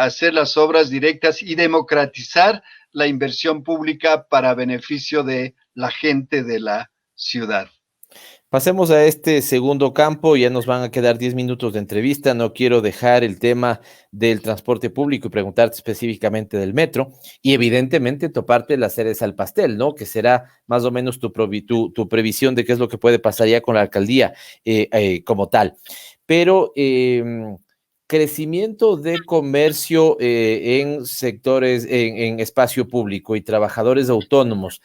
hacer las obras directas y democratizar la inversión pública para beneficio de la gente de la ciudad. Pasemos a este segundo campo, ya nos van a quedar 10 minutos de entrevista, no quiero dejar el tema del transporte público y preguntarte específicamente del metro, y evidentemente toparte las cerezas al pastel, ¿no? Que será más o menos tu previsión de qué es lo que puede pasar ya con la alcaldía como tal. Pero crecimiento de comercio en sectores, en espacio público y trabajadores autónomos.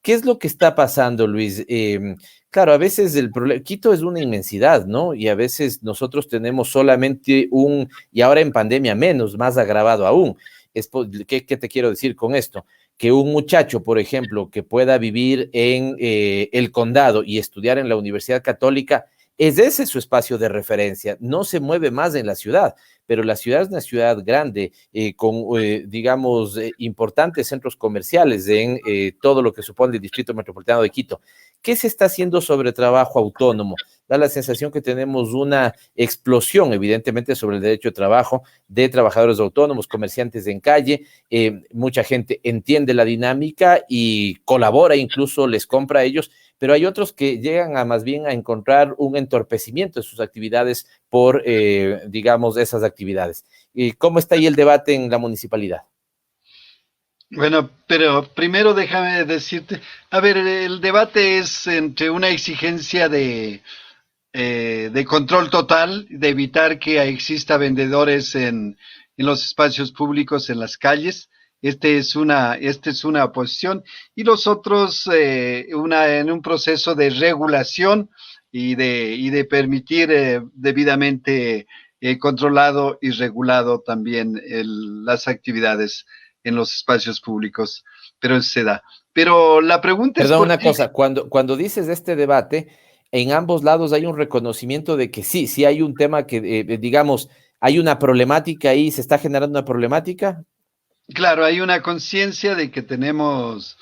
¿Qué es lo que está pasando, Luis? Claro, a veces el problema, Quito es una inmensidad, ¿no? Y a veces nosotros tenemos solamente y ahora en pandemia menos, más agravado aún. ¿Qué te quiero decir con esto? Que un muchacho, por ejemplo, que pueda vivir en el condado y estudiar en la Universidad Católica, es ese su espacio de referencia, no se mueve más en la ciudad, pero la ciudad es una ciudad grande, con, digamos, importantes centros comerciales en todo lo que supone el Distrito Metropolitano de Quito. ¿Qué se está haciendo sobre trabajo autónomo? Da la sensación que tenemos una explosión, evidentemente, sobre el derecho de trabajo de trabajadores autónomos, comerciantes en calle. Mucha gente entiende la dinámica y colabora, incluso les compra a ellos, pero hay otros que llegan a más bien a encontrar un entorpecimiento de sus actividades por, digamos, esas actividades. ¿Cómo está ahí el debate en la municipalidad? Bueno, pero primero déjame decirte, a ver, el debate es entre una exigencia de control total, de evitar que exista vendedores en los espacios públicos, en las calles. Esta es una posición, y los otros en un proceso de regulación y de permitir debidamente controlado y regulado también las actividades en los espacios públicos, pero se da. Pero la pregunta es... Perdón, una cosa, cuando dices este debate, en ambos lados hay un reconocimiento de que sí hay un tema que, digamos, hay una problemática ahí, se está generando una problemática. Claro, hay una conciencia de que tenemos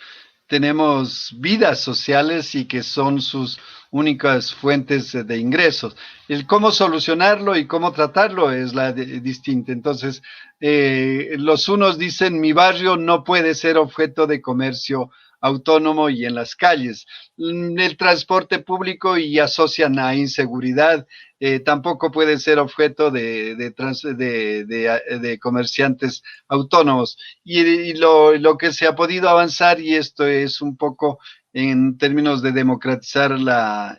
vidas sociales y que son sus únicas fuentes de ingresos. El cómo solucionarlo y cómo tratarlo es distinta. Entonces, los unos dicen, mi barrio no puede ser objeto de comercio autónomo y en las calles. El transporte público, y asocian a inseguridad, tampoco puede ser objeto de comerciantes autónomos. Y lo que se ha podido avanzar, y esto es un poco en términos de democratizar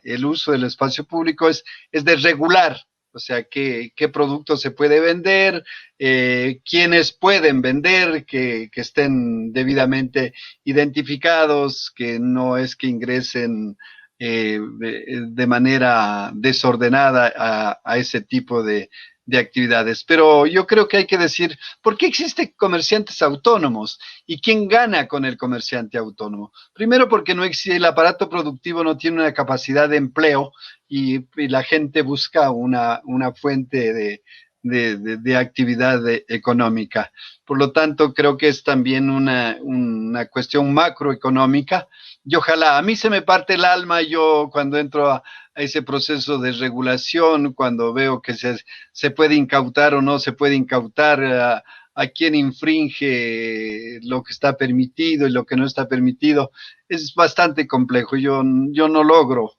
el uso del espacio público, es de regular. O sea, qué producto se puede vender, quiénes pueden vender, que estén debidamente identificados, que no es que ingresen de manera desordenada a ese tipo de actividades. Pero yo creo que hay que decir, ¿por qué existen comerciantes autónomos? ¿Y quién gana con el comerciante autónomo? Primero, porque el aparato productivo no tiene una capacidad de empleo, y la gente busca una fuente de actividad económica. Por lo tanto, creo que es también una cuestión macroeconómica, y ojalá, a mí se me parte el alma yo cuando entro a ese proceso de regulación, cuando veo que se puede incautar o no se puede incautar, a quién infringe lo que está permitido y lo que no está permitido. Es bastante complejo. Yo no logro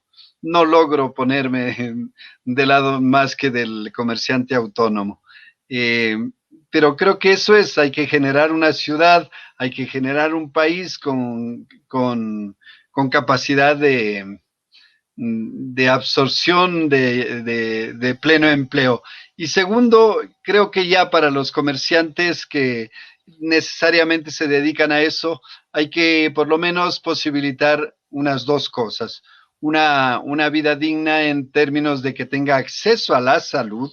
ponerme de lado más que del comerciante autónomo. Pero creo que eso hay que generar una ciudad, hay que generar un país con capacidad de absorción de pleno empleo. Y segundo, creo que ya para los comerciantes que necesariamente se dedican a eso, hay que por lo menos posibilitar unas dos cosas. Una vida digna en términos de que tenga acceso a la salud.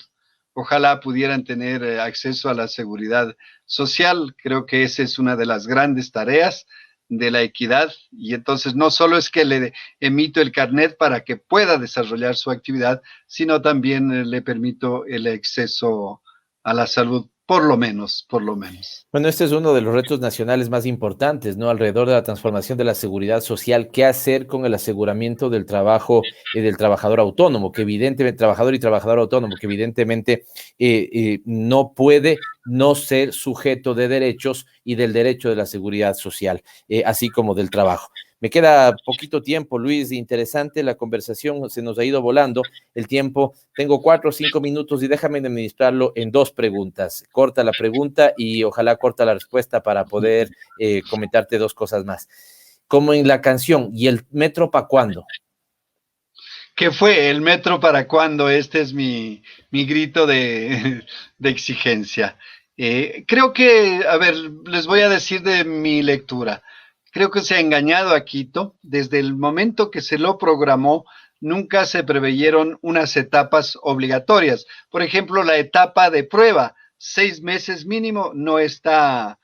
Ojalá pudieran tener acceso a la seguridad social. Creo que esa es una de las grandes tareas de la equidad, y entonces no solo es que le emito el carnet para que pueda desarrollar su actividad, sino también le permito el acceso a la salud por lo menos, por lo menos. Bueno, este es uno de los retos nacionales más importantes, ¿no? Alrededor de la transformación de la seguridad social, ¿qué hacer con el aseguramiento del trabajo del trabajador autónomo, que evidentemente, trabajador y trabajador autónomo, que evidentemente no puede no ser sujeto de derechos y del derecho de la seguridad social, así como del trabajo? Me queda poquito tiempo, Luis, interesante la conversación, se nos ha ido volando el tiempo. Tengo 4 o 5 minutos y déjame administrarlo en 2 preguntas. Corta la pregunta y ojalá corta la respuesta para poder comentarte 2 cosas más. Como en la canción, ¿y el metro para cuándo? ¿Qué fue el metro para cuándo? Este es mi grito de exigencia. Creo que, a ver, les voy a decir de mi lectura. Creo que se ha engañado a Quito. Desde el momento que se lo programó, nunca se preveyeron unas etapas obligatorias. Por ejemplo, la etapa de prueba, 6 meses mínimo, no estuvo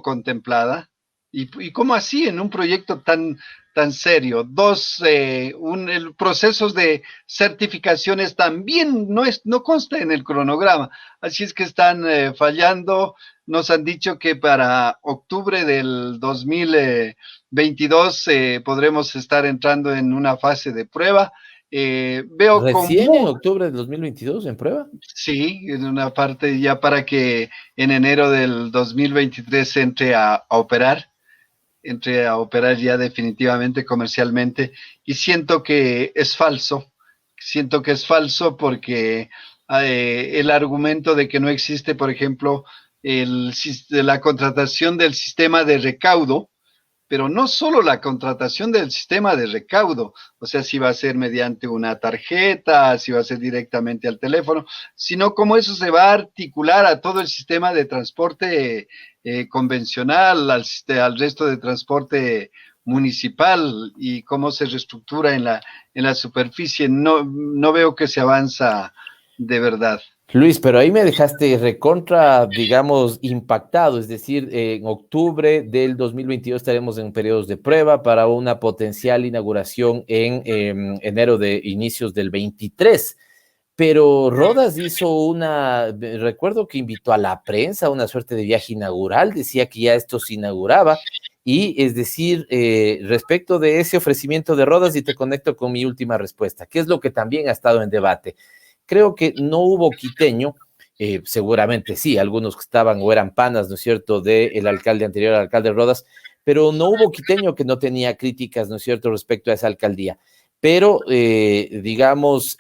contemplada. ¿Y cómo así en un proyecto tan serio? 2, el procesos de certificaciones también no consta en el cronograma. Así es que están fallando. Nos han dicho que para octubre del 2022 podremos estar entrando en una fase de prueba. Veo ¿Recién en octubre del 2022 en prueba? Sí, en una parte ya para que en enero del 2023 entre a operar ya definitivamente comercialmente, y siento que es falso porque el argumento de que no existe, por ejemplo, la contratación del sistema de recaudo, pero no solo la contratación del sistema de recaudo, o sea, si va a ser mediante una tarjeta, si va a ser directamente al teléfono, sino cómo eso se va a articular a todo el sistema de transporte convencional, al resto de transporte municipal, y cómo se reestructura en la superficie. No veo que se avanza de verdad. Luis, pero ahí me dejaste recontra, digamos, impactado, es decir, en octubre del 2022 estaremos en periodos de prueba para una potencial inauguración en enero de inicios del 23, pero Rodas hizo recuerdo que invitó a la prensa a una suerte de viaje inaugural, decía que ya esto se inauguraba, y es decir, respecto de ese ofrecimiento de Rodas, y te conecto con mi última respuesta, que es lo que también ha estado en debate. Creo que no hubo quiteño, seguramente sí, algunos que estaban o eran panas, ¿no es cierto?, del alcalde anterior, al alcalde Rodas, pero no hubo quiteño que no tenía críticas, ¿no es cierto?, respecto a esa alcaldía. Pero, digamos,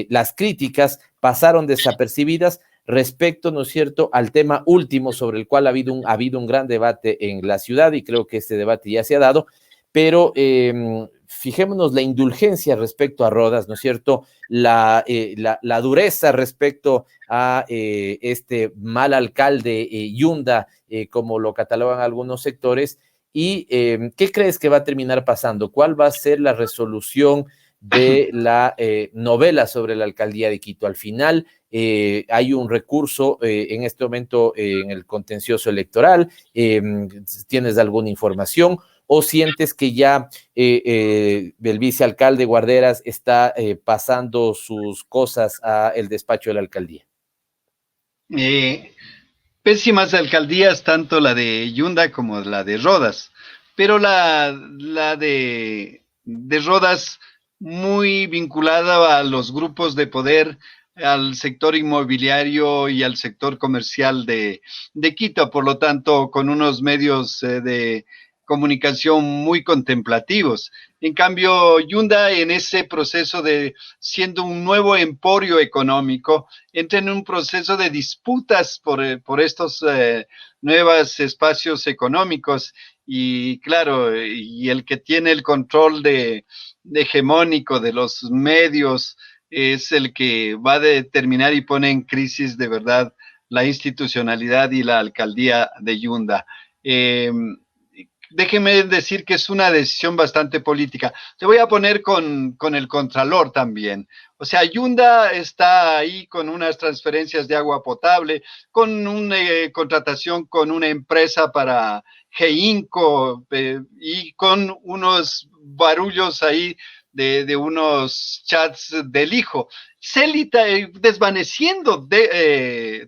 las críticas pasaron desapercibidas respecto, ¿no es cierto?, al tema último sobre el cual ha habido un gran debate en la ciudad, y creo que este debate ya se ha dado, pero fijémonos la indulgencia respecto a Rodas, ¿no es cierto?, la dureza respecto a este mal alcalde Yunda, como lo catalogan algunos sectores, y ¿qué crees que va a terminar pasando? ¿Cuál va a ser la resolución de la novela sobre la alcaldía de Quito? Al final hay un recurso en este momento en el contencioso electoral. ¿Tienes alguna información? ¿O sientes que ya el vicealcalde Guarderas está pasando sus cosas al despacho de la alcaldía? Pésimas alcaldías, tanto la de Yunda como la de Rodas, pero la de Rodas muy vinculada a los grupos de poder, al sector inmobiliario y al sector comercial de Quito, por lo tanto, con unos medios de comunicación muy contemplativos. En cambio, Yunda, en ese proceso de siendo un nuevo emporio económico, entra en un proceso de disputas por estos nuevos espacios económicos, y claro, y el que tiene el control de hegemónico de los medios es el que va a determinar y pone en crisis de verdad la institucionalidad y la alcaldía de Yunda. Déjeme decir que es una decisión bastante política. Te voy a poner con el Contralor también. O sea, Yunda está ahí con unas transferencias de agua potable, con una contratación con una empresa para GEINCO y con unos barullos ahí de unos chats del hijo. Celi desvaneciendo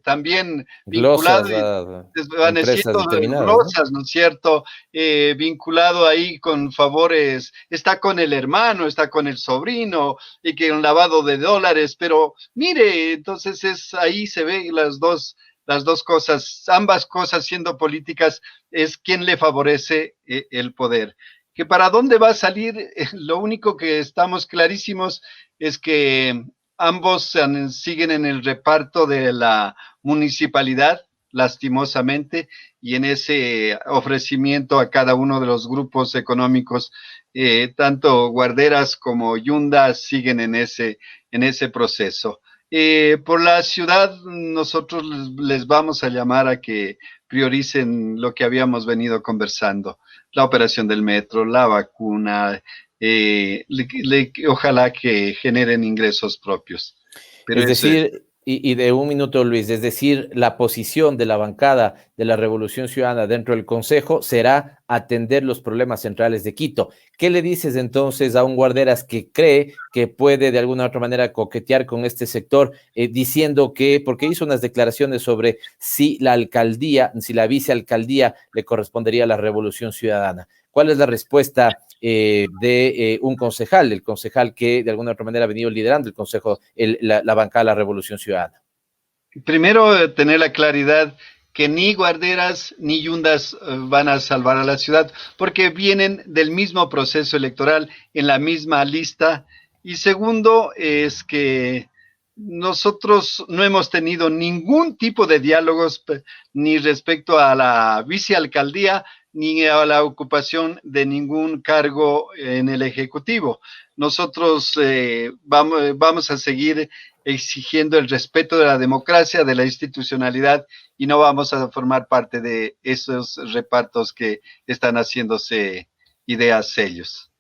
también vinculado, desvaneciendo glosas, ¿no es cierto? Vinculado ahí con favores, está con el hermano, está con el sobrino, y que un lavado de dólares, pero mire, entonces ahí se ven las dos cosas, ambas cosas siendo políticas, es quien le favorece el poder. Que para dónde va a salir, lo único que estamos clarísimos es que ambos siguen en el reparto de la municipalidad, lastimosamente, y en ese ofrecimiento a cada uno de los grupos económicos, tanto Guarderas como Yunda siguen en ese proceso. Por la ciudad, nosotros les vamos a llamar a que prioricen lo que habíamos venido conversando, la operación del metro, la vacuna, ojalá que generen ingresos propios. Pero es decir, y de un minuto, Luis, es decir, la posición de la bancada de la Revolución Ciudadana dentro del Consejo será atender los problemas centrales de Quito. ¿Qué le dices entonces a un Guarderas que cree que puede de alguna u otra manera coquetear con este sector, diciendo que, porque hizo unas declaraciones sobre si la alcaldía, si la vicealcaldía le correspondería a la Revolución Ciudadana? ¿Cuál es la respuesta de un concejal, el concejal que de alguna u otra manera ha venido liderando el Consejo, la bancada de la Revolución Ciudadana? Primero, tener la claridad que ni Guarderas ni Yundas van a salvar a la ciudad, porque vienen del mismo proceso electoral, en la misma lista. Y segundo, es que nosotros no hemos tenido ningún tipo de diálogos ni respecto a la vicealcaldía, ni a la ocupación de ningún cargo en el Ejecutivo. Nosotros vamos a seguir exigiendo el respeto de la democracia, de la institucionalidad, y no vamos a formar parte de esos repartos que están haciéndose ideas ellos.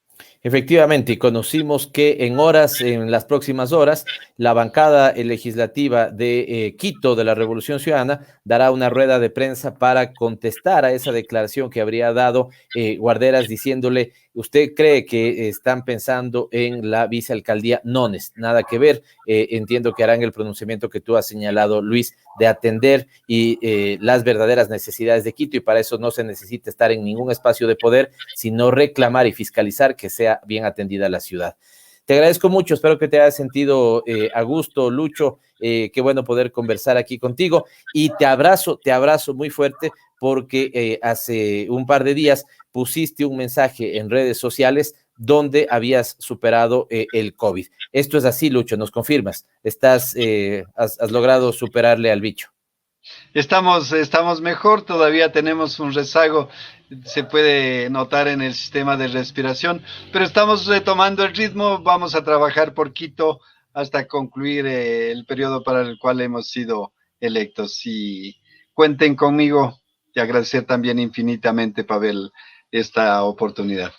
Efectivamente, y conocimos que en las próximas horas, la bancada legislativa de Quito de la Revolución Ciudadana dará una rueda de prensa para contestar a esa declaración que habría dado Guarderas diciéndole: ¿usted cree que están pensando en la vicealcaldía? No, nada que ver. Entiendo que harán el pronunciamiento que tú has señalado, Luis, de atender las verdaderas necesidades de Quito, y para eso no se necesita estar en ningún espacio de poder, sino reclamar y fiscalizar que sea bien atendida la ciudad. Te agradezco mucho, espero que te hayas sentido a gusto, Lucho. Qué bueno poder conversar aquí contigo, y te abrazo muy fuerte, porque hace un par de días pusiste un mensaje en redes sociales donde habías superado el COVID. Esto es así, Lucho, ¿nos confirmas? ¿Has logrado superarle al bicho? Estamos mejor, todavía tenemos un rezago, se puede notar en el sistema de respiración, pero estamos retomando el ritmo. Vamos a trabajar por Quito hasta concluir el periodo para el cual hemos sido electos, y cuenten conmigo, y agradecer también infinitamente, Pavel, esta oportunidad.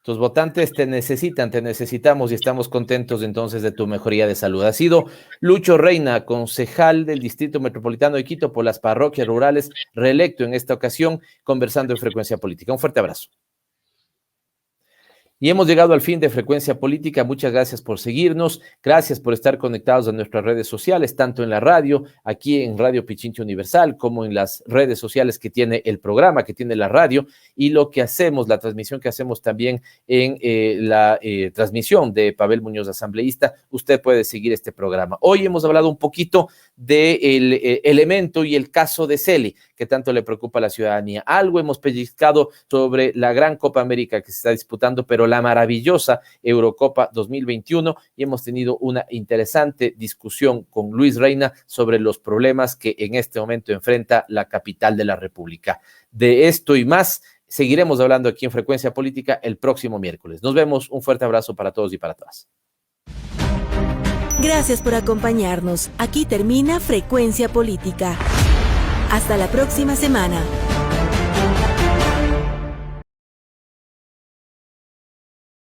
Tus votantes te necesitan, te necesitamos, y estamos contentos entonces de tu mejoría de salud. Ha sido Lucho Reina, concejal del Distrito Metropolitano de Quito por las parroquias rurales, reelecto en esta ocasión, conversando en Frecuencia Política. Un fuerte abrazo. Y hemos llegado al fin de Frecuencia Política. Muchas gracias por seguirnos, gracias por estar conectados a nuestras redes sociales, tanto en la radio, aquí en Radio Pichincha Universal, como en las redes sociales que tiene el programa, que tiene la radio, y lo que hacemos, la transmisión que hacemos también en la transmisión de Pavel Muñoz, asambleísta. Usted puede seguir este programa. Hoy hemos hablado un poquito del elemento y el caso de Celi, que tanto le preocupa a la ciudadanía. Algo hemos pellizcado sobre la gran Copa América que se está disputando, pero la maravillosa Eurocopa 2021, y hemos tenido una interesante discusión con Luis Reina sobre los problemas que en este momento enfrenta la capital de la República. De esto y más seguiremos hablando aquí en Frecuencia Política el próximo miércoles. Nos vemos, un fuerte abrazo para todos y para todas. Gracias por acompañarnos. Aquí termina Frecuencia Política. Hasta la próxima semana.